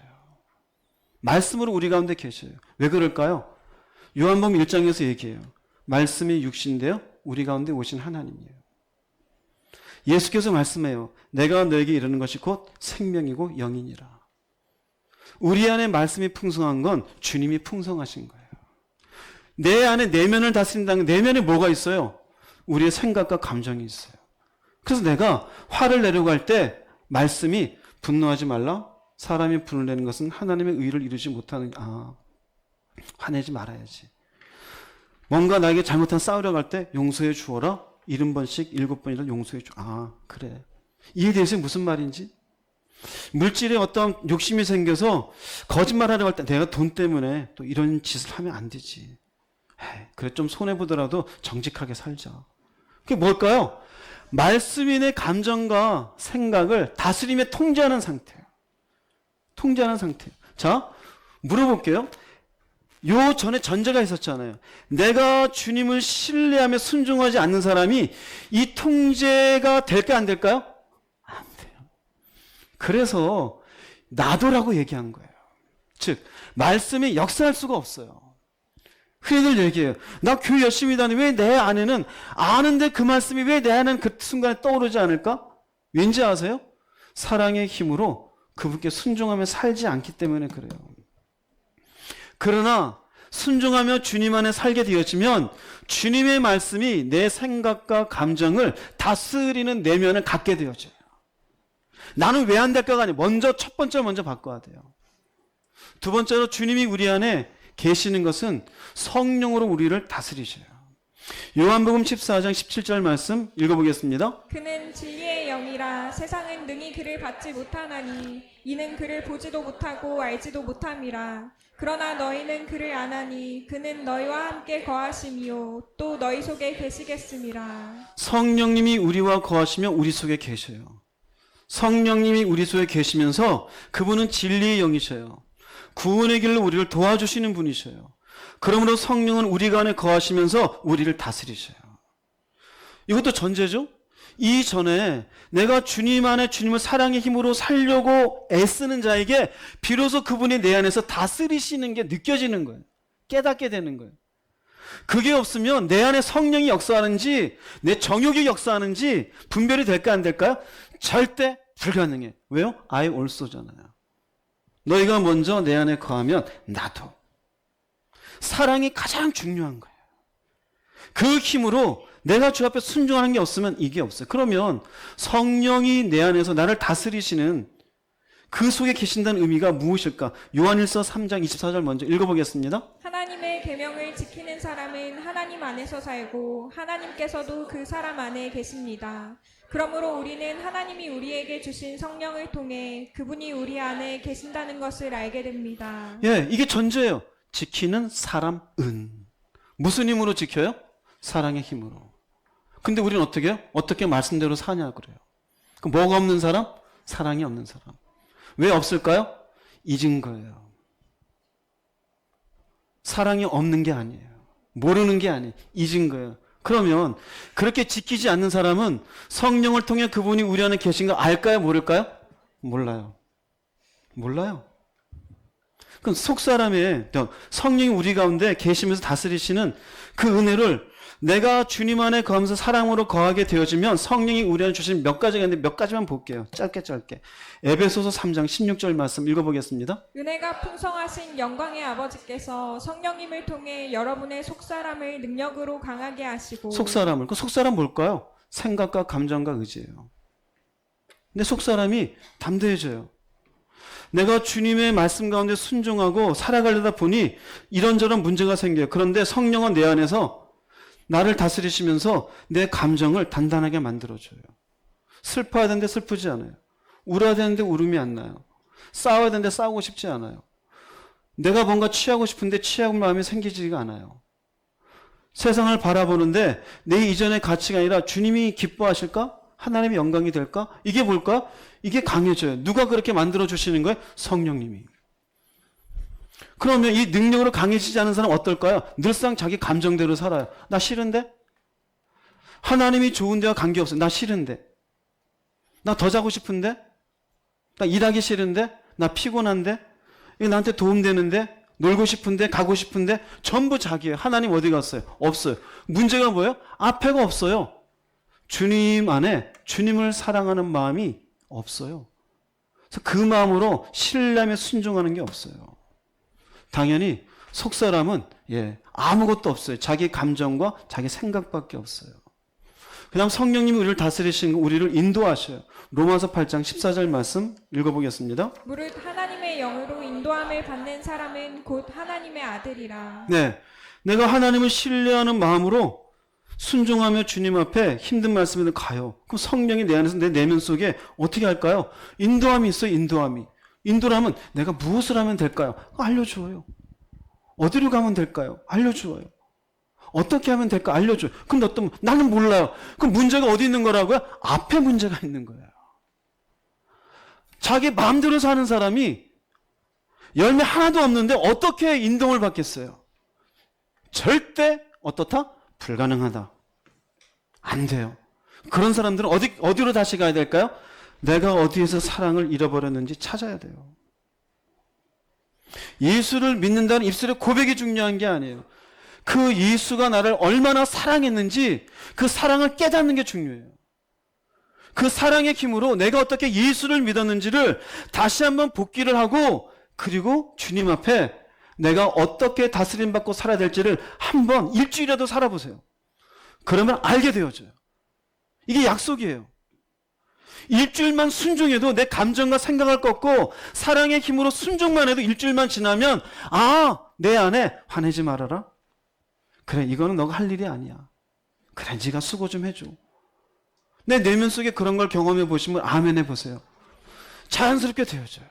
Speaker 1: 말씀으로 우리 가운데 계셔요. 왜 그럴까요? 요한복음 1장에서 얘기해요. 말씀이 육신되어 우리 가운데 오신 하나님이에요. 예수께서 말씀해요. 내가 너에게 이르는 것이 곧 생명이고 영이니라. 우리 안에 말씀이 풍성한 건 주님이 풍성하신 거예요. 내 안에 내면을 다스린다는 내면에 뭐가 있어요? 우리의 생각과 감정이 있어요. 그래서 내가 화를 내려고 할 때 말씀이 분노하지 말라. 사람이 분을 내는 것은 하나님의 의를 이루지 못하는, 화내지 말아야지. 뭔가 나에게 잘못한 싸우려고 할 때 용서해 주어라. 70번씩 7번이라 용서해 줘. 그래. 이에 대해서 무슨 말인지? 물질에 어떤 욕심이 생겨서 거짓말하려고 할 때 내가 돈 때문에 또 이런 짓을 하면 안 되지. 그래, 좀 손해보더라도 정직하게 살자. 그게 뭘까요? 말씀이 내 감정과 생각을 다스리며 통제하는 상태예요. 통제하는 상태. 자, 물어볼게요. 요 전에 전제가 있었잖아요. 내가 주님을 신뢰하며 순종하지 않는 사람이 이 통제가 될까 안 될까요? 안 돼요. 그래서 나도라고 얘기한 거예요. 즉 말씀이 역사할 수가 없어요. 흔히들 얘기해요. 나 교회 열심히 다니는데 왜 내 안에는 아는데 그 말씀이 왜 내 안에는 그 순간에 떠오르지 않을까? 왠지 아세요? 사랑의 힘으로 그분께 순종하며 살지 않기 때문에 그래요. 그러나 순종하며 주님 안에 살게 되어지면 주님의 말씀이 내 생각과 감정을 다스리는 내면을 갖게 되어져요. 나는 왜 안 될까가 아니에요. 첫 번째 먼저 바꿔야 돼요. 두 번째로 주님이 우리 안에 계시는 것은 성령으로 우리를 다스리셔요. 요한복음 14장 17절 말씀 읽어보겠습니다.
Speaker 2: 그는 진리의 영이라 세상은 능히 그를 받지 못하나니 이는 그를 보지도 못하고 알지도 못함이라. 그러나 너희는 그를 아나니 그는 너희와 함께 거하심이요 또 너희 속에 계시겠음이라.
Speaker 1: 성령님이 우리와 거하시며 우리 속에 계셔요. 성령님이 우리 속에 계시면서 그분은 진리의 영이셔요. 구원의 길로 우리를 도와주시는 분이셔요. 그러므로 성령은 우리가 안에 거하시면서 우리를 다스리셔요. 이것도 전제죠. 이전에 내가 주님 안에 주님을 사랑의 힘으로 살려고 애쓰는 자에게 비로소 그분이 내 안에서 다스리시는 게 느껴지는 거예요. 깨닫게 되는 거예요. 그게 없으면 내 안에 성령이 역사하는지 내 정욕이 역사하는지 분별이 될까 안 될까요? 절대 불가능해. 왜요? I also잖아요. 너희가 먼저 내 안에 거하면 나도. 사랑이 가장 중요한 거예요. 그 힘으로 내가 주 앞에 순종하는 게 없으면 이게 없어요. 그러면 성령이 내 안에서 나를 다스리시는 그 속에 계신다는 의미가 무엇일까? 요한일서 3장 24절 먼저 읽어보겠습니다.
Speaker 2: 하나님의 계명을 지키는 사람은 하나님 안에서 살고 하나님께서도 그 사람 안에 계십니다. 그러므로 우리는 하나님이 우리에게 주신 성령을 통해 그분이 우리 안에 계신다는 것을 알게 됩니다.
Speaker 1: 이게 전제예요. 지키는 사람은. 무슨 힘으로 지켜요? 사랑의 힘으로. 근데 우리는 어떻게 해요? 어떻게 말씀대로 사냐 그래요. 그럼 뭐가 없는 사람? 사랑이 없는 사람. 왜 없을까요? 잊은 거예요. 사랑이 없는 게 아니에요. 모르는 게 아니에요. 잊은 거예요. 그러면 그렇게 지키지 않는 사람은 성령을 통해 그분이 우리 안에 계신 거 알까요? 모를까요? 몰라요. 몰라요. 그럼 속사람의 성령이 우리 가운데 계시면서 다스리시는 그 은혜를 내가 주님 안에 거하면서 사랑으로 거하게 되어지면 성령이 우리 안에 주신 몇 가지가 있는데 몇 가지만 볼게요. 짧게. 에베소서 3장 16절 말씀 읽어보겠습니다.
Speaker 2: 은혜가 풍성하신 영광의 아버지께서 성령님을 통해 여러분의 속사람을 능력으로 강하게 하시고.
Speaker 1: 속사람을. 그 속사람 뭘까요? 생각과 감정과 의지예요. 근데 속사람이 담대해져요. 내가 주님의 말씀 가운데 순종하고 살아가려다 보니 이런저런 문제가 생겨요. 그런데 성령은 내 안에서 나를 다스리시면서 내 감정을 단단하게 만들어줘요. 슬퍼야 되는데 슬프지 않아요. 울어야 되는데 울음이 안 나요. 싸워야 되는데 싸우고 싶지 않아요. 내가 뭔가 취하고 싶은데 취하고 마음이 생기지가 않아요. 세상을 바라보는데 내 이전의 가치가 아니라 주님이 기뻐하실까? 하나님의 영광이 될까? 이게 뭘까? 이게 강해져요. 누가 그렇게 만들어 주시는 거예요? 성령님이. 그러면 이 능력으로 강해지지 않은 사람은 어떨까요? 늘상 자기 감정대로 살아요. 나 싫은데? 하나님이 좋은 데와 관계없어요. 나 싫은데? 나 더 자고 싶은데? 나 일하기 싫은데? 나 피곤한데? 이거 나한테 도움되는데? 놀고 싶은데? 가고 싶은데? 전부 자기예요. 하나님 어디 갔어요? 없어요. 문제가 뭐예요? 앞에가 없어요. 주님 안에 주님을 사랑하는 마음이 없어요. 그래서 그 마음으로 신뢰하며 순종하는 게 없어요. 당연히 속 사람은 아무것도 없어요. 자기 감정과 자기 생각밖에 없어요. 그다음 성령님이 우리를 다스리시는 거, 우리를 인도하셔요. 로마서 8장 14절 말씀 읽어보겠습니다.
Speaker 2: 무릇 하나님의 영으로 인도함을 받는 사람은 곧 하나님의 아들이라.
Speaker 1: 네, 내가 하나님을 신뢰하는 마음으로 순종하며 주님 앞에 힘든 말씀에도 가요. 그럼 성령이 내 안에서 내 내면 속에 어떻게 할까요? 인도함이 있어요. 인도함이. 인도를 하면 내가 무엇을 하면 될까요? 알려줘요. 어디로 가면 될까요? 알려줘요. 어떻게 하면 될까? 알려줘요. 근데 어떤 나는 몰라요. 그럼 문제가 어디 있는 거라고요? 앞에 문제가 있는 거예요. 자기 마음대로 사는 사람이 열매 하나도 없는데 어떻게 인도를 받겠어요? 절대 어떻다? 불가능하다. 안 돼요. 그런 사람들은 어디로 다시 가야 될까요? 내가 어디에서 사랑을 잃어버렸는지 찾아야 돼요. 예수를 믿는다는 입술의 고백이 중요한 게 아니에요. 그 예수가 나를 얼마나 사랑했는지 그 사랑을 깨닫는 게 중요해요. 그 사랑의 힘으로 내가 어떻게 예수를 믿었는지를 다시 한번 복기를 하고 그리고 주님 앞에 내가 어떻게 다스림받고 살아야 될지를 한번 일주일이라도 살아보세요. 그러면 알게 되어져요. 이게 약속이에요. 일주일만 순종해도 내 감정과 생각을 꺾고 사랑의 힘으로 순종만 해도 일주일만 지나면 내 안에 화내지 말아라. 그래, 이거는 너가 할 일이 아니야. 그래, 네가 수고 좀 해줘. 내 내면 속에 그런 걸 경험해 보시면 아멘 해보세요. 자연스럽게 되어져요.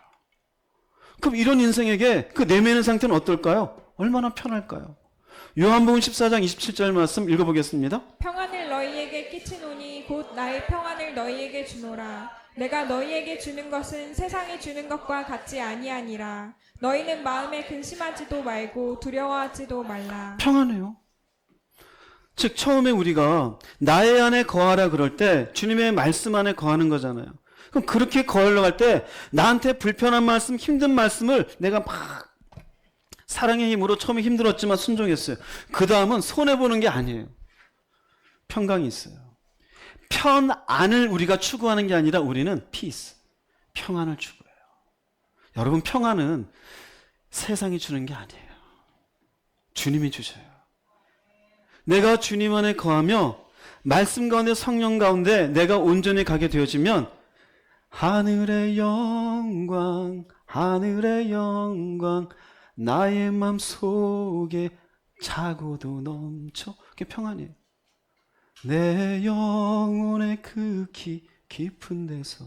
Speaker 1: 그럼 이런 인생에게 그 내면의 상태는 어떨까요? 얼마나 편할까요? 요한복음 14장 27절 말씀 읽어보겠습니다.
Speaker 2: 평안을 너희에게 끼치노니 곧 나의 평안을 너희에게 주노라. 내가 너희에게 주는 것은 세상이 주는 것과 같지 아니하니라. 너희는 마음에 근심하지도 말고 두려워하지도 말라.
Speaker 1: 평안해요. 즉 처음에 우리가 나의 안에 거하라 그럴 때 주님의 말씀 안에 거하는 거잖아요. 그럼 그렇게 거하려고 할 때 나한테 불편한 말씀, 힘든 말씀을 내가 막 사랑의 힘으로 처음에 힘들었지만 순종했어요. 그 다음은 손해보는 게 아니에요. 평강이 있어요. 편안을 우리가 추구하는 게 아니라 우리는 피스, 평안을 추구해요. 여러분, 평안은 세상이 주는 게 아니에요. 주님이 주셔요. 내가 주님 안에 거하며 말씀 가운데 성령 가운데 내가 온전히 가게 되어지면 하늘의 영광, 하늘의 영광 나의 맘 속에 차고도 넘쳐. 그게 평안이에요. 내 영혼의 그 깊은 데서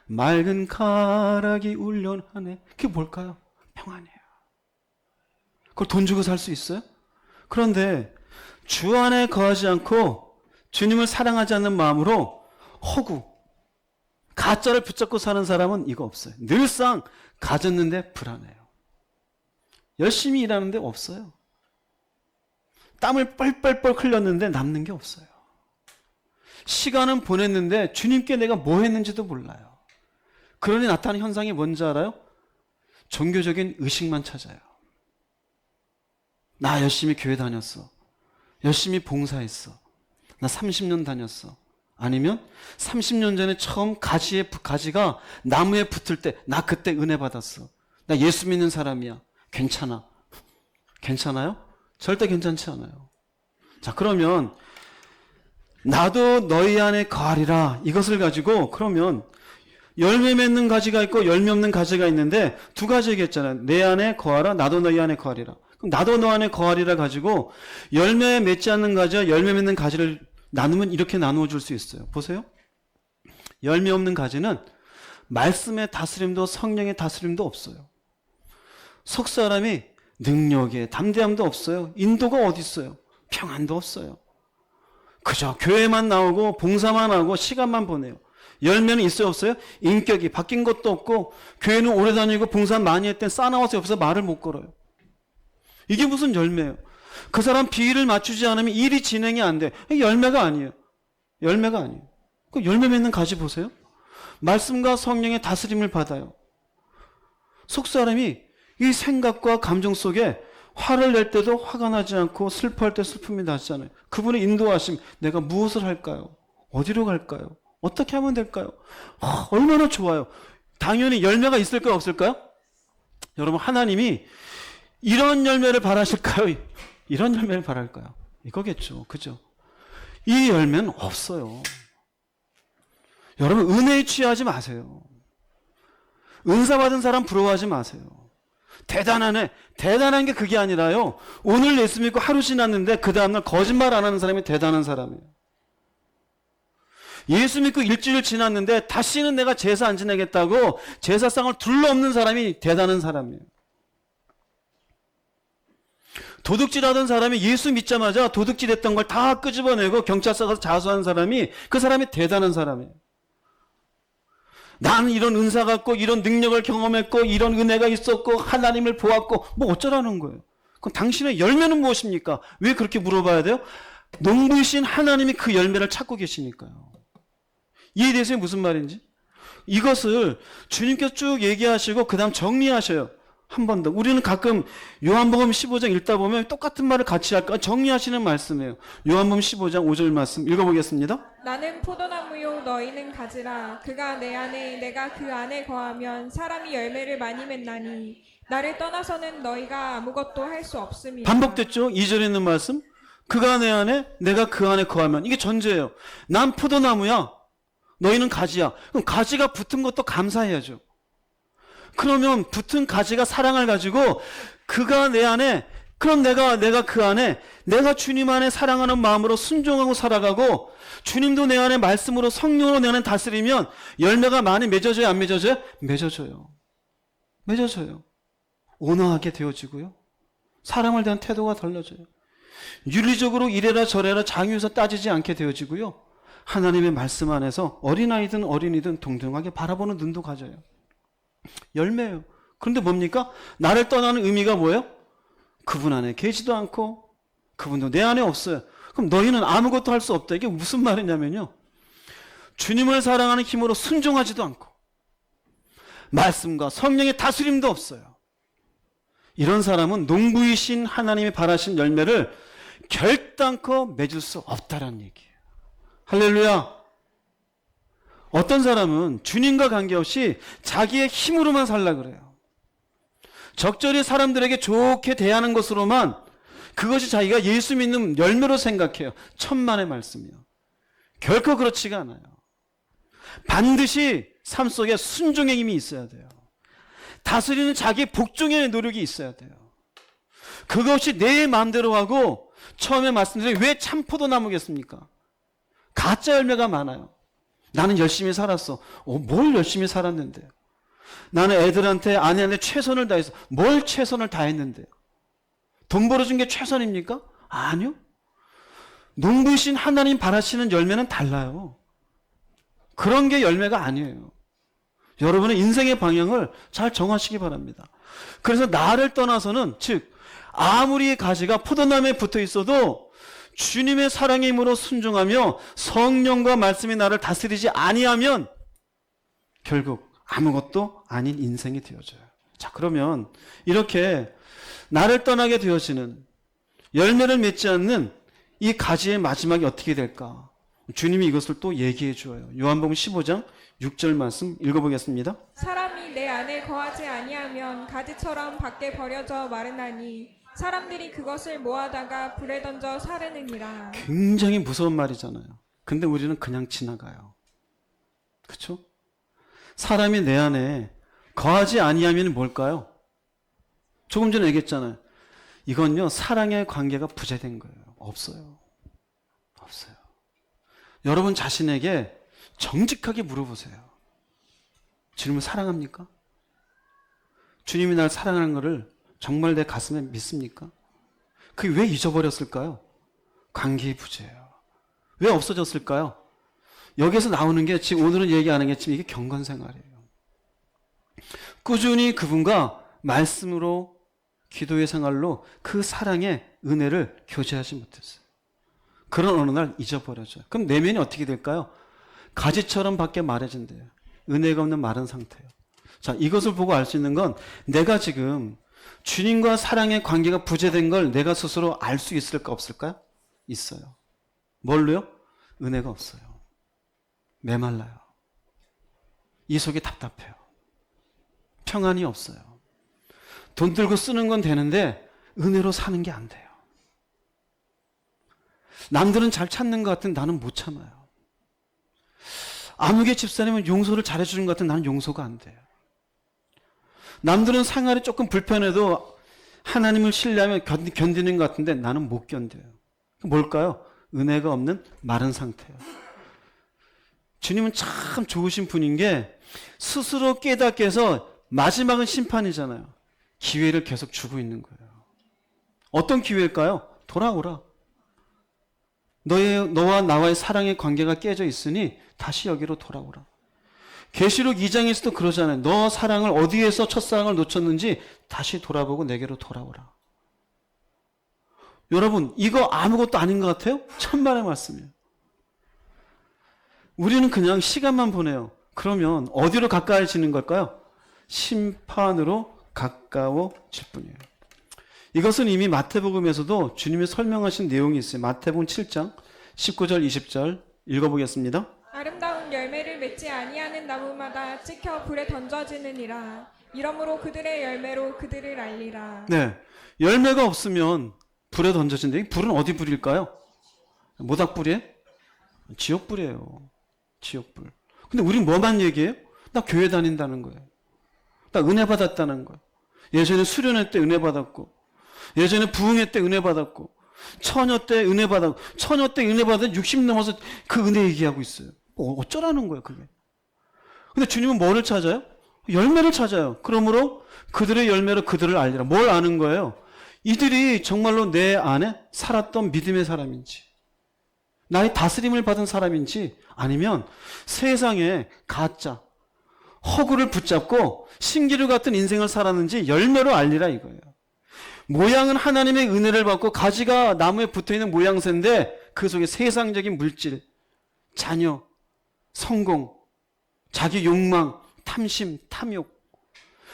Speaker 1: 맑은 가락이 울려하네. 그게 뭘까요? 평안이에요. 그걸 돈 주고 살 수 있어요? 그런데 주 안에 거하지 않고 주님을 사랑하지 않는 마음으로 허구, 가짜를 붙잡고 사는 사람은 이거 없어요. 늘상 가졌는데 불안해요. 열심히 일하는데 없어요. 땀을 뻘뻘뻘 흘렸는데 남는 게 없어요. 시간은 보냈는데 주님께 내가 뭐 했는지도 몰라요. 그러니 나타나는 현상이 뭔지 알아요? 종교적인 의식만 찾아요. 나 열심히 교회 다녔어. 열심히 봉사했어. 나 30년 다녔어. 아니면 30년 전에 처음 가지가 나무에 붙을 때 나 그때 은혜 받았어. 나 예수 믿는 사람이야. 괜찮아. 괜찮아요? 절대 괜찮지 않아요. 자, 그러면 나도 너희 안에 거하리라 이것을 가지고 그러면 열매 맺는 가지가 있고 열매 없는 가지가 있는데 두 가지 얘기했잖아요. 내 안에 거하라, 나도 너희 안에 거하리라. 그럼 나도 너 안에 거하리라 가지고 열매 맺지 않는 가지와 열매 맺는 가지를 나누면 이렇게 나누어 줄 수 있어요. 보세요. 열매 없는 가지는 말씀의 다스림도 성령의 다스림도 없어요. 속 사람이 능력에 담대함도 없어요. 인도가 어디 있어요? 평안도 없어요. 그저 교회만 나오고 봉사만 하고 시간만 보내요. 열매는 있어요, 없어요? 인격이 바뀐 것도 없고, 교회는 오래 다니고 봉사 많이 했더니 싸나워서 옆에서 말을 못 걸어요. 이게 무슨 열매예요? 그 사람 비위를 맞추지 않으면 일이 진행이 안 돼. 이게 열매가 아니에요. 열매가 아니에요. 그 열매 맺는 가지 보세요. 말씀과 성령의 다스림을 받아요. 속사람이 이 생각과 감정 속에 화를 낼 때도 화가 나지 않고 슬퍼할 때 슬픔이 나잖아요. 그분의 인도하심, 내가 무엇을 할까요? 어디로 갈까요? 어떻게 하면 될까요? 얼마나 좋아요. 당연히 열매가 있을까요? 없을까요? 여러분, 하나님이 이런 열매를 바라실까요? 이런 열매를 바랄까요? 이거겠죠. 그죠? 이 열매는 없어요. 여러분, 은혜에 취하지 마세요. 은사 받은 사람 부러워하지 마세요. 대단하네. 대단한 게 그게 아니라요. 오늘 예수 믿고 하루 지났는데 그 다음날 거짓말 안 하는 사람이 대단한 사람이에요. 예수 믿고 일주일 지났는데 다시는 내가 제사 안 지내겠다고 제사상을 둘러엎는 사람이 대단한 사람이에요. 도둑질하던 사람이 예수 믿자마자 도둑질했던 걸 다 끄집어내고 경찰서 가서 자수한 사람이 그 사람이 대단한 사람이에요. 나는 이런 은사 갖고 이런 능력을 경험했고 이런 은혜가 있었고 하나님을 보았고 뭐 어쩌라는 거예요. 그럼 당신의 열매는 무엇입니까? 왜 그렇게 물어봐야 돼요? 농부이신 하나님이 그 열매를 찾고 계시니까요. 이해되세요? 무슨 말인지? 이것을 주님께서 쭉 얘기하시고 그 다음 정리하셔요. 한 번 더. 우리는 가끔 요한복음 15장 읽다 보면 똑같은 말을 같이 할까? 정리하시는 말씀이에요. 요한복음 15장 5절 말씀 읽어보겠습니다.
Speaker 2: 나는 포도나무요 너희는 가지라. 그가 내 안에 내가 그 안에 거하면 사람이 열매를 많이 맺나니 나를 떠나서는 너희가 아무것도 할 수 없음이라.
Speaker 1: 반복됐죠? 2절에 있는 말씀. 그가 내 안에 내가 그 안에 거하면. 이게 전제예요. 난 포도나무야. 너희는 가지야. 그럼 가지가 붙은 것도 감사해야죠. 그러면 붙은 가지가 사랑을 가지고 그가 내 안에, 그럼 내가 그 안에, 내가 주님 안에 사랑하는 마음으로 순종하고 살아가고 주님도 내 안에 말씀으로 성령으로 내 안에 다스리면 열매가 많이 맺어져요? 안 맺어져요? 맺어져요. 맺어져요. 온화하게 되어지고요. 사람을 대한 태도가 달라져요. 윤리적으로 이래라 저래라 장유에서 따지지 않게 되어지고요. 하나님의 말씀 안에서 어린아이든 어린이든 동등하게 바라보는 눈도 가져요. 열매예요. 그런데 뭡니까? 나를 떠나는 의미가 뭐예요? 그분 안에 계시도 않고 그분도 내 안에 없어요. 그럼 너희는 아무것도 할 수 없다. 이게 무슨 말이냐면요. 주님을 사랑하는 힘으로 순종하지도 않고 말씀과 성령의 다스림도 없어요. 이런 사람은 농부이신 하나님이 바라신 열매를 결단코 맺을 수 없다라는 얘기예요. 할렐루야. 어떤 사람은 주님과 관계없이 자기의 힘으로만 살려고 그래요. 적절히 사람들에게 좋게 대하는 것으로만 그것이 자기가 예수 믿는 열매로 생각해요. 천만의 말씀이요. 결코 그렇지가 않아요. 반드시 삶 속에 순종의 힘이 있어야 돼요. 다스리는 자기 복종의 노력이 있어야 돼요. 그것이 내 마음대로 하고 처음에 말씀드린 왜 참포도나무겠습니까? 가짜 열매가 많아요. 나는 열심히 살았어. 뭘 열심히 살았는데요? 나는 애들한테 아내한테 최선을 다해서 뭘 최선을 다했는데요? 돈 벌어준 게 최선입니까? 아니요. 농부이신 하나님 바라시는 열매는 달라요. 그런 게 열매가 아니에요. 여러분의 인생의 방향을 잘 정하시기 바랍니다. 그래서 나를 떠나서는 즉 아무리 가지가 포도나무에 붙어 있어도 주님의 사랑의 힘으로 순종하며 성령과 말씀이 나를 다스리지 아니하면 결국 아무것도 아닌 인생이 되어져요. 자, 그러면 이렇게 나를 떠나게 되어지는 열매를 맺지 않는 이 가지의 마지막이 어떻게 될까? 주님이 이것을 또 얘기해 줘요. 요한복음 15장 6절 말씀 읽어보겠습니다.
Speaker 2: 사람이 내 안에 거하지 아니하면 가지처럼 밖에 버려져 마르나니 사람들이 그것을 모아다가 불에 던져 사르느니라.
Speaker 1: 굉장히 무서운 말이잖아요. 근데 우리는 그냥 지나가요. 그렇죠? 사람이 내 안에 거하지 아니하면 뭘까요? 조금 전에 얘기했잖아요. 이건요, 사랑의 관계가 부재된 거예요. 없어요. 없어요. 여러분 자신에게 정직하게 물어보세요. 주님을 사랑합니까? 주님이 날 사랑하는 것을 정말 내 가슴에 믿습니까? 그게 왜 잊어버렸을까요? 관계의 부재예요. 왜 없어졌을까요? 여기서 나오는 게 지금 오늘은 얘기 안 하겠지만 이게 경건생활이에요. 꾸준히 그분과 말씀으로 기도의 생활로 그 사랑의 은혜를 교제하지 못했어요. 그런 어느 날 잊어버려져요. 그럼 내면이 어떻게 될까요? 가지처럼 밖에 마르진대요. 은혜가 없는 마른 상태예요. 자, 이것을 보고 알 수 있는 건 내가 지금 주님과 사랑의 관계가 부재된 걸 내가 스스로 알 수 있을까 없을까요? 있어요. 뭘로요? 은혜가 없어요. 메말라요. 이 속이 답답해요. 평안이 없어요. 돈 들고 쓰는 건 되는데 은혜로 사는 게 안 돼요. 남들은 잘 찾는 것 같은 나는 못 참아요. 아무개 집사님은 용서를 잘해주는 것 같은 나는 용서가 안 돼요. 남들은 생활이 조금 불편해도 하나님을 신뢰하며 견디는 것 같은데 나는 못 견뎌요. 뭘까요? 은혜가 없는 마른 상태예요. 주님은 참 좋으신 분인 게 스스로 깨닫게 해서 마지막은 심판이잖아요. 기회를 계속 주고 있는 거예요. 어떤 기회일까요? 돌아오라. 너와 나와의 사랑의 관계가 깨져 있으니 다시 여기로 돌아오라. 계시록 2장에서도 그러잖아요. 너 사랑을 어디에서 첫사랑을 놓쳤는지 다시 돌아보고 내게로 돌아오라. 여러분, 이거 아무것도 아닌 것 같아요? 천만의 말씀이에요. 우리는 그냥 시간만 보내요. 그러면 어디로 가까워지는 걸까요? 심판으로 가까워질 뿐이에요. 이것은 이미 마태복음에서도 주님이 설명하신 내용이 있어요. 마태복음 7장 19절 20절 읽어보겠습니다.
Speaker 2: 아름다운 열매를 맺지 아니하는 나무마다 찍혀 불에 던져지느니라. 이러므로 그들의 열매로 그들을 알리라.
Speaker 1: 네, 열매가 없으면 불에 던져진다. 불은 어디 불일까요? 모닥불이에요? 지옥불이에요. 지옥불. 근데 우린 뭐만 얘기해요? 나 교회 다닌다는 거예요. 나 은혜 받았다는 거예요. 예전에 수련회 때 은혜 받았고, 예전에 부흥회 때 은혜 받았고, 처녀 때 은혜 받았고, 처녀 때 은혜 받은 60 넘어서 그 은혜 얘기하고 있어요. 어쩌라는 거예요, 그게. 근데 주님은 뭐를 찾아요? 열매를 찾아요. 그러므로 그들의 열매로 그들을 알리라. 뭘 아는 거예요? 이들이 정말로 내 안에 살았던 믿음의 사람인지, 나의 다스림을 받은 사람인지, 아니면 세상에 가짜, 허구를 붙잡고 신기루 같은 인생을 살았는지 열매로 알리라 이거예요. 모양은 하나님의 은혜를 받고 가지가 나무에 붙어있는 모양새인데 그 속에 세상적인 물질, 자녀, 성공, 자기 욕망, 탐심, 탐욕,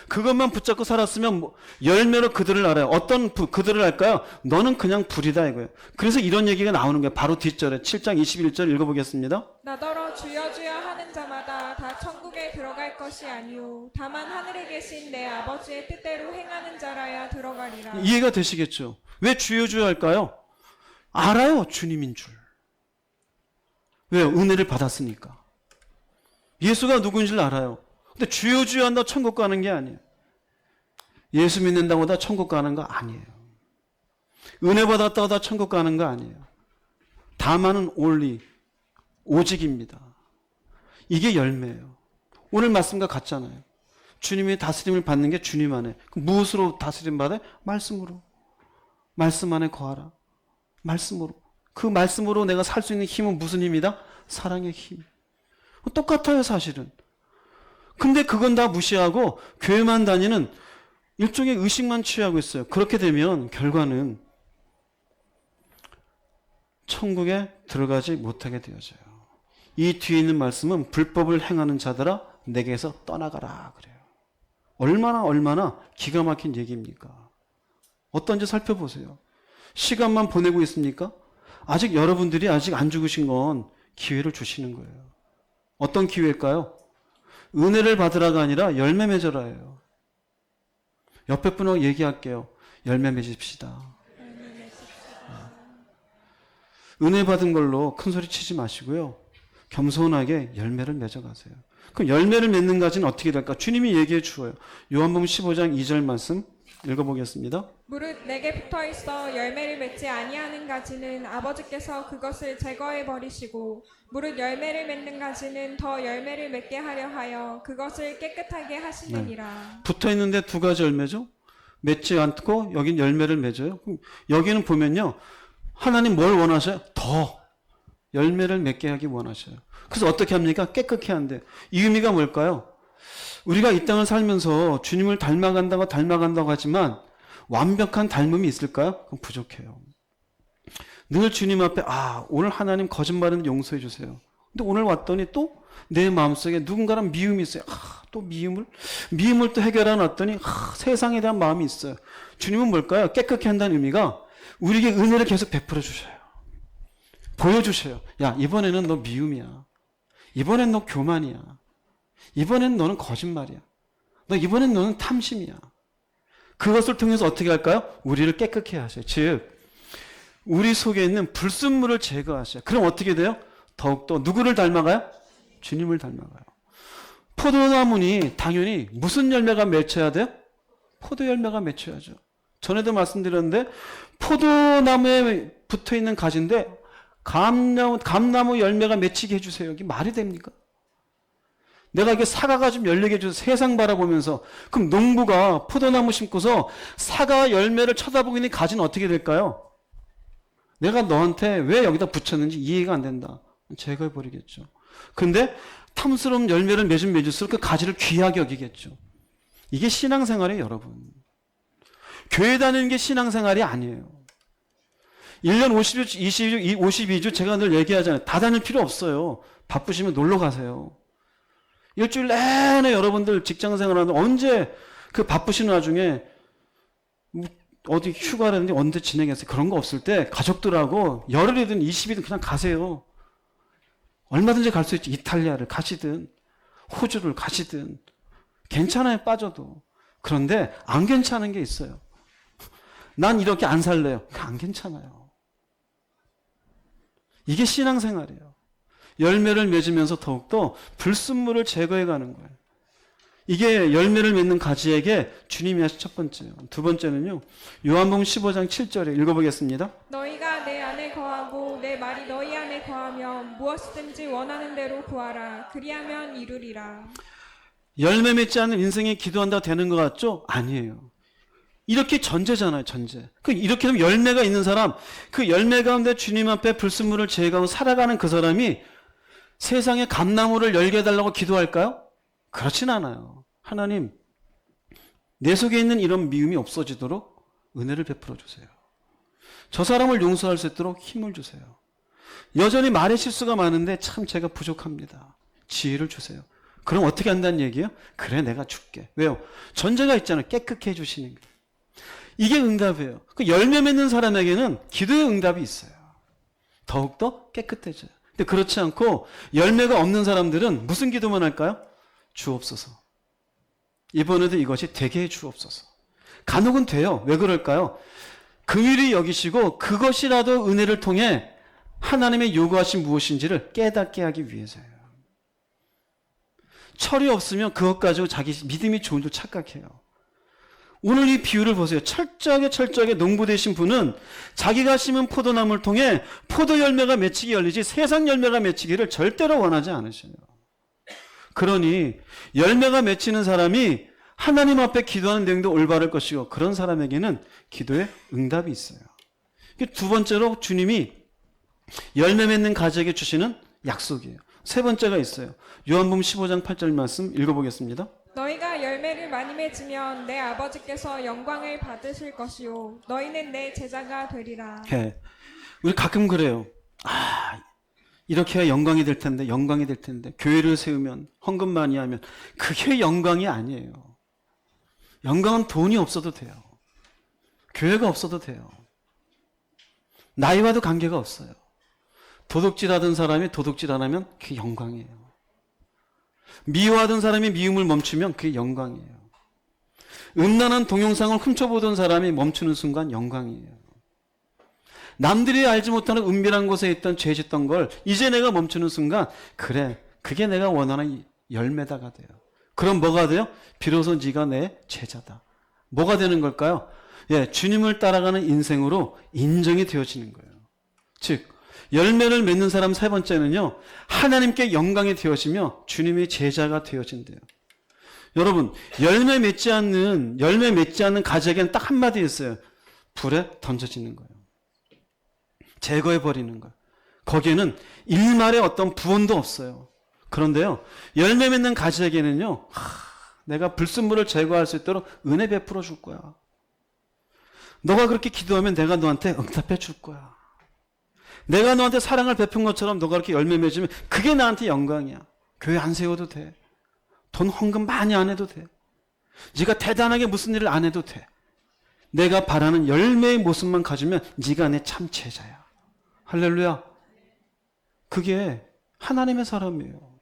Speaker 1: 그것만 붙잡고 살았으면 열매로 그들을 알아요. 어떤 그들을 알까요? 너는 그냥 불이다 이거예요. 그래서 이런 얘기가 나오는 거예요. 바로 뒷절에 7장 21절 읽어보겠습니다.
Speaker 2: 나더러 주여 주여 하는 자마다 다 천국에 들어갈 것이 아니오 다만 하늘에 계신 내 아버지의 뜻대로 행하는 자라야 들어가리라.
Speaker 1: 이해가 되시겠죠? 왜 주여 주여 할까요? 알아요. 주님인 줄. 왜요? 은혜를 받았으니까. 예수가 누군지를 알아요. 근데 주여 주여 한다 천국 가는 게 아니에요. 예수 믿는다고 다 천국 가는 거 아니에요. 은혜 받았다고 다 천국 가는 거 아니에요. 다만은 only, 오직입니다. 이게 열매예요. 오늘 말씀과 같잖아요. 주님의 다스림을 받는 게 주님 안에. 무엇으로 다스림 받아요? 말씀으로. 말씀 안에 거하라. 말씀으로. 그 말씀으로 내가 살 수 있는 힘은 무슨 힘이다? 사랑의 힘. 똑같아요, 사실은. 근데 그건 다 무시하고 교회만 다니는 일종의 의식만 취하고 있어요. 그렇게 되면 결과는 천국에 들어가지 못하게 되어져요. 이 뒤에 있는 말씀은 불법을 행하는 자들아 내게서 떠나가라 그래요. 얼마나 기가 막힌 얘기입니까? 어떤지 살펴보세요. 시간만 보내고 있습니까? 아직 여러분들이 아직 안 죽으신 건 기회를 주시는 거예요. 어떤 기회일까요? 은혜를 받으라가 아니라 열매 맺어라예요. 옆에 분하고 얘기할게요. 열매 맺읍시다. 은혜 받은 걸로 큰 소리 치지 마시고요. 겸손하게 열매를 맺어가세요. 그럼 열매를 맺는 가지는 어떻게 될까? 주님이 얘기해 주어요. 요한복음 15장 2절 말씀 읽어보겠습니다.
Speaker 2: 무릇 내게 붙어 있어 열매를 맺지 아니하는 가지는 아버지께서 그것을 제거해 버리시고 무릇 열매를 맺는 가지는 더 열매를 맺게 하려 하여 그것을 깨끗하게 하시느니라.
Speaker 1: 붙어 있는데 두 가지 열매죠. 맺지 않고 여긴 열매를 맺어요. 여기는 보면요. 하나님 뭘 원하셔요? 더 열매를 맺게 하기 원하셔요. 그래서 어떻게 합니까? 깨끗게 한대. 이 의미가 뭘까요? 우리가 이 땅을 살면서 주님을 닮아간다고 하지만 완벽한 닮음이 있을까요? 그럼 부족해요. 늘 주님 앞에 오늘 하나님 거짓말은 용서해 주세요. 근데 오늘 왔더니 또 내 마음속에 누군가랑 미움이 있어요. 또 미움을 또 해결해 놨더니 세상에 대한 마음이 있어요. 주님은 뭘까요? 깨끗게 한다는 의미가 우리에게 은혜를 계속 베풀어 주셔요. 보여주셔요. 야, 이번에는 너 미움이야. 이번엔 너 교만이야. 이번엔 너는 거짓말이야. 이번엔 너는 탐심이야. 그것을 통해서 어떻게 할까요? 우리를 깨끗게 하셔요. 즉 우리 속에 있는 불순물을 제거하셔요. 그럼 어떻게 돼요? 더욱더 누구를 닮아가요? 주님을 닮아가요. 포도나무니 당연히 무슨 열매가 맺혀야 돼요? 포도 열매가 맺혀야죠. 전에도 말씀드렸는데 포도나무에 붙어있는 가지인데 감나무 열매가 맺히게 해주세요. 이게 말이 됩니까? 내가 이게 사과가 좀 열리게 해줘서 세상 바라보면서 그럼 농부가 포도나무 심고서 사과 열매를 쳐다보고 있는 가지는 어떻게 될까요? 내가 너한테 왜 여기다 붙였는지 이해가 안 된다. 제거해버리겠죠. 근데 탐스러운 열매를 맺을수록 그 가지를 귀하게 여기겠죠. 이게 신앙생활이에요, 여러분. 교회 다니는 게 신앙생활이 아니에요. 1년 52주 제가 늘 얘기하잖아요. 다 다닐 필요 없어요. 바쁘시면 놀러 가세요. 일주일 내내 여러분들 직장생활하는데 언제 그 바쁘신 와중에 어디 휴가라든지 언제 진행했어요. 그런 거 없을 때 가족들하고 열흘이든 20일이든 그냥 가세요. 얼마든지 갈 수 있지. 이탈리아를 가시든 호주를 가시든 괜찮아요. 빠져도. 그런데 안 괜찮은 게 있어요. 난 이렇게 안 살래요. 안 괜찮아요. 이게 신앙생활이에요. 열매를 맺으면서 더욱더 불순물을 제거해가는 거예요. 이게 열매를 맺는 가지에게 주님이 하신 첫 번째요. 두 번째는요. 요한복음 15장 7절에 읽어보겠습니다.
Speaker 2: 너희가 내 안에 거하고 내 말이 너희 안에 거하면 무엇이든지 원하는 대로 구하라. 그리하면 이루리라.
Speaker 1: 열매 맺지 않는 인생에 기도한다 되는 것 같죠? 아니에요. 이렇게 전제잖아요. 전제. 이렇게 되면 열매가 있는 사람, 그 열매 가운데 주님 앞에 불순물을 제거하고 살아가는 그 사람이 세상에 감나무를 열게 해달라고 기도할까요? 그렇진 않아요. 하나님, 내 속에 있는 이런 미움이 없어지도록 은혜를 베풀어 주세요. 저 사람을 용서할 수 있도록 힘을 주세요. 여전히 말의 실수가 많은데 참 제가 부족합니다. 지혜를 주세요. 그럼 어떻게 한다는 얘기예요? 그래, 내가 줄게. 왜요? 전제가 있잖아요. 깨끗게 해주시는 게. 이게 응답이에요. 그 열매 맺는 사람에게는 기도의 응답이 있어요. 더욱더 깨끗해져요. 근데 그렇지 않고 열매가 없는 사람들은 무슨 기도만 할까요? 주옵소서. 이번에도 이것이 되게 해 주옵소서. 간혹은 돼요. 왜 그럴까요? 긍휼히 여기시고 그것이라도 은혜를 통해 하나님의 요구하신 무엇인지를 깨닫게 하기 위해서예요. 철이 없으면 그것 가지고 자기 믿음이 좋은 줄 착각해요. 오늘 이 비유를 보세요. 철저하게 농부 되신 분은 자기가 심은 포도나무를 통해 포도 열매가 맺히게 열리지 세상 열매가 맺히기를 절대로 원하지 않으셔요. 그러니 열매가 맺히는 사람이 하나님 앞에 기도하는 내용도 올바를 것이고 그런 사람에게는 기도에 응답이 있어요. 두 번째로 주님이 열매 맺는 가지에게 주시는 약속이에요. 세 번째가 있어요. 요한복음 15장 8절 말씀 읽어보겠습니다.
Speaker 2: 너희가 열매를 많이 맺으면 내 아버지께서 영광을 받으실 것이요 너희는 내 제자가 되리라.
Speaker 1: 네. 우리 가끔 그래요. 이렇게 해야 영광이 될 텐데 교회를 세우면 헌금 많이 하면 그게 영광이 아니에요. 영광은 돈이 없어도 돼요. 교회가 없어도 돼요. 나이와도 관계가 없어요. 도둑질하던 사람이 도둑질 안 하면 그게 영광이에요. 미워하던 사람이 미움을 멈추면 그게 영광이에요. 음란한 동영상을 훔쳐보던 사람이 멈추는 순간 영광이에요. 남들이 알지 못하는 은밀한 곳에 있던 죄 짓던 걸 이제 내가 멈추는 순간 그래, 그게 내가 원하는 열매다가 돼요. 그럼 뭐가 돼요? 비로소 네가 내 제자다. 뭐가 되는 걸까요? 주님을 따라가는 인생으로 인정이 되어지는 거예요. 즉 열매를 맺는 사람 세 번째는요, 하나님께 영광이 되어지며 주님의 제자가 되어진대요. 여러분, 열매 맺지 않는 가지에게는 딱 한마디 있어요. 불에 던져지는 거예요. 제거해버리는 거예요. 거기에는 일말의 어떤 부원도 없어요. 그런데요, 열매 맺는 가지에게는요, 내가 불순물을 제거할 수 있도록 은혜 베풀어 줄 거야. 너가 그렇게 기도하면 내가 너한테 응답해 줄 거야. 내가 너한테 사랑을 베푼 것처럼 너가 그렇게 열매 맺으면 그게 나한테 영광이야. 교회 안 세워도 돼. 돈 헌금 많이 안 해도 돼. 네가 대단하게 무슨 일을 안 해도 돼. 내가 바라는 열매의 모습만 가지면 네가 내 참 제자야. 할렐루야. 그게 하나님의 사람이에요.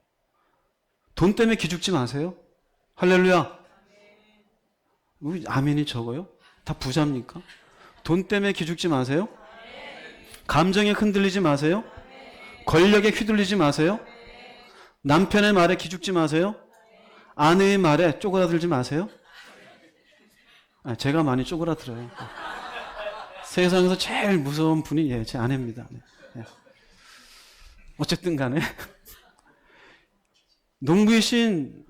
Speaker 1: 돈 때문에 기죽지 마세요. 할렐루야. 우리 아멘이 적어요? 다 부자입니까? 돈 때문에 기죽지 마세요. 감정에 흔들리지 마세요. 권력에 휘둘리지 마세요. 남편의 말에 기죽지 마세요. 아내의 말에 쪼그라들지 마세요. 제가 많이 쪼그라들어요. 세상에서 제일 무서운 분이 제 아내입니다. 어쨌든 간에 농부이신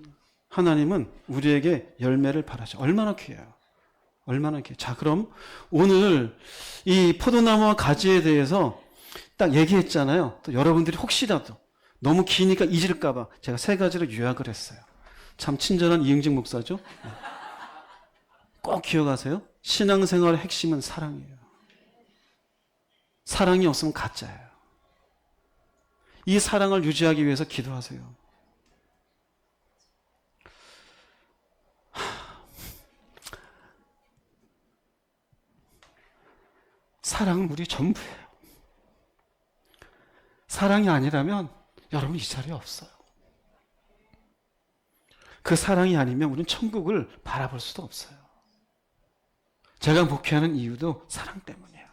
Speaker 1: 하나님은 우리에게 열매를 바라죠. 얼마나 귀해요. 얼마나 귀해요. 자, 그럼 오늘 이 포도나무와 가지에 대해서 딱 얘기했잖아요. 또 여러분들이 혹시라도 너무 기니까 잊을까 봐 제가 3가지로 요약을 했어요. 참 친절한 이응직 목사죠. 꼭 기억하세요. 신앙생활의 핵심은 사랑이에요. 사랑이 없으면 가짜예요. 이 사랑을 유지하기 위해서 기도하세요. 사랑은 우리 전부예요. 사랑이 아니라면 여러분 이 자리에 없어요. 그 사랑이 아니면 우리는 천국을 바라볼 수도 없어요. 제가 목회하는 이유도 사랑 때문이에요.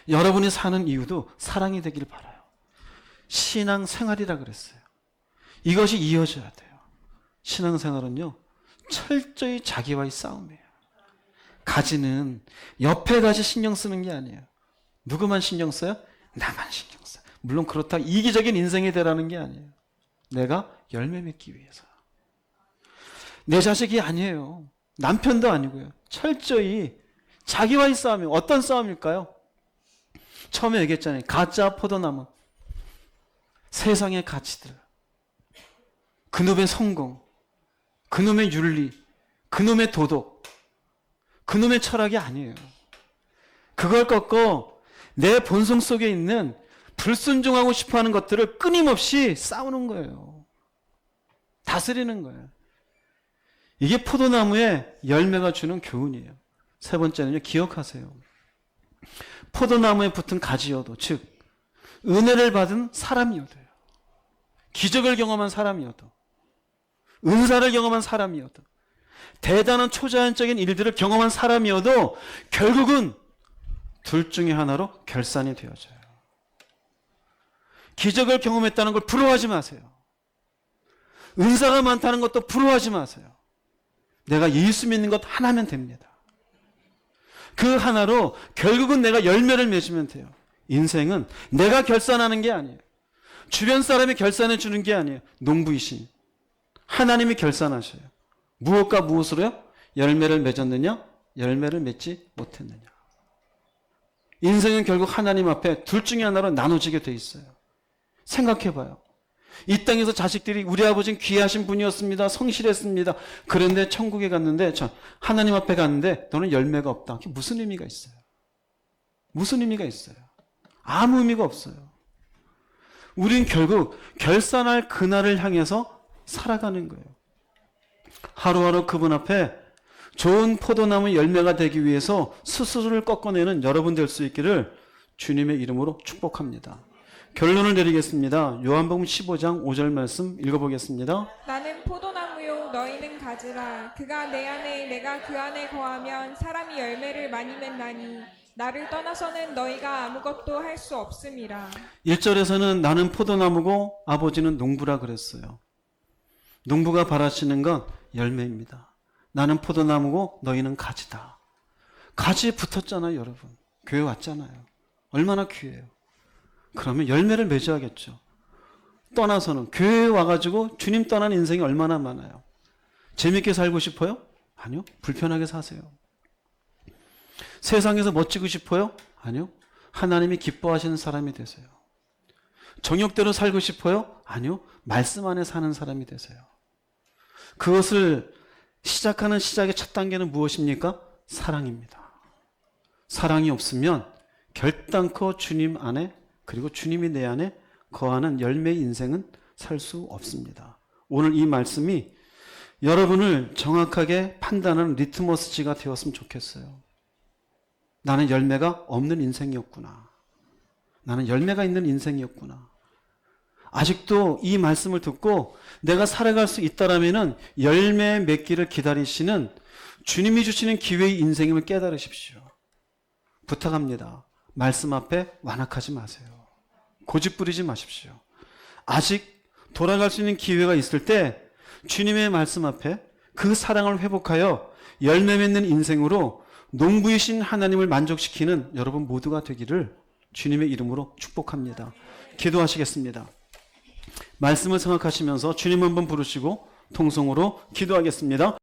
Speaker 1: 여러분이 사는 이유도 사랑이 되길 바라요. 신앙생활이라 그랬어요. 이것이 이어져야 돼요. 신앙생활은요, 철저히 자기와의 싸움이에요. 가지는 옆에 가지 신경 쓰는 게 아니에요. 누구만 신경 써요? 나만 신경 써요. 물론 그렇다고 이기적인 인생이 되라는 게 아니에요. 내가 열매 맺기 위해서. 내 자식이 아니에요. 남편도 아니고요. 철저히 자기와의 싸움이에요. 어떤 싸움일까요? 처음에 얘기했잖아요. 가짜 포도나무. 세상의 가치들. 그놈의 성공. 그놈의 윤리. 그놈의 도덕. 그놈의 철학이 아니에요. 그걸 꺾고 내 본성 속에 있는 불순종하고 싶어하는 것들을 끊임없이 싸우는 거예요. 다스리는 거예요. 이게 포도나무의 열매가 주는 교훈이에요. 3번째는요, 기억하세요. 포도나무에 붙은 가지여도, 즉 은혜를 받은 사람이어도요, 기적을 경험한 사람이어도, 은사를 경험한 사람이어도, 대단한 초자연적인 일들을 경험한 사람이어도 결국은 둘 중에 하나로 결산이 되어져요. 기적을 경험했다는 걸 부러워하지 마세요. 은사가 많다는 것도 부러워하지 마세요. 내가 예수 믿는 것 하나면 됩니다. 그 하나로 결국은 내가 열매를 맺으면 돼요. 인생은 내가 결산하는 게 아니에요. 주변 사람이 결산해 주는 게 아니에요. 농부이신 하나님이 결산하셔요. 무엇과 무엇으로요? 열매를 맺었느냐? 열매를 맺지 못했느냐? 인생은 결국 하나님 앞에 둘 중에 하나로 나눠지게 돼 있어요. 생각해봐요. 이 땅에서 자식들이 우리 아버지는 귀하신 분이었습니다. 성실했습니다. 그런데 천국에 갔는데, 하나님 앞에 갔는데 너는 열매가 없다. 그게 무슨 의미가 있어요? 무슨 의미가 있어요? 아무 의미가 없어요. 우린 결국 결산할 그날을 향해서 살아가는 거예요. 하루하루 그분 앞에 좋은 포도나무 열매가 되기 위해서 스스로를 꺾어내는 여러분 될 수 있기를 주님의 이름으로 축복합니다. 결론을 내리겠습니다. 요한복음 15장 5절 말씀 읽어보겠습니다.
Speaker 2: 나는 포도나무요 너희는 가지라. 그가 내 안에 내가 그 안에 거하면 사람이 열매를 많이 맺나니 나를 떠나서는 너희가 아무것도 할 수 없음이라.
Speaker 1: 1절에서는 나는 포도나무고 아버지는 농부라 그랬어요. 농부가 바라시는 건 열매입니다. 나는 포도나무고 너희는 가지다. 가지에 붙었잖아요, 여러분. 교회 왔잖아요. 얼마나 귀해요. 그러면 열매를 맺어야겠죠. 떠나서는 교회에 와가지고 주님 떠난 인생이 얼마나 많아요. 재밌게 살고 싶어요? 아니요. 불편하게 사세요. 세상에서 멋지고 싶어요? 아니요. 하나님이 기뻐하시는 사람이 되세요. 정욕대로 살고 싶어요? 아니요. 말씀 안에 사는 사람이 되세요. 그것을 시작하는 시작의 첫 단계는 무엇입니까? 사랑입니다. 사랑이 없으면 결단코 주님 안에, 그리고 주님이 내 안에 거하는 열매의 인생은 살 수 없습니다. 오늘 이 말씀이 여러분을 정확하게 판단하는 리트머스지가 되었으면 좋겠어요. 나는 열매가 없는 인생이었구나. 나는 열매가 있는 인생이었구나. 아직도 이 말씀을 듣고 내가 살아갈 수 있다라면은 열매 맺기를 기다리시는 주님이 주시는 기회의 인생임을 깨달으십시오. 부탁합니다. 말씀 앞에 완악하지 마세요. 고집 부리지 마십시오. 아직 돌아갈 수 있는 기회가 있을 때 주님의 말씀 앞에 그 사랑을 회복하여 열매 맺는 인생으로 농부이신 하나님을 만족시키는 여러분 모두가 되기를 주님의 이름으로 축복합니다. 기도하시겠습니다. 말씀을 생각하시면서 주님 한번 부르시고 통성으로 기도하겠습니다.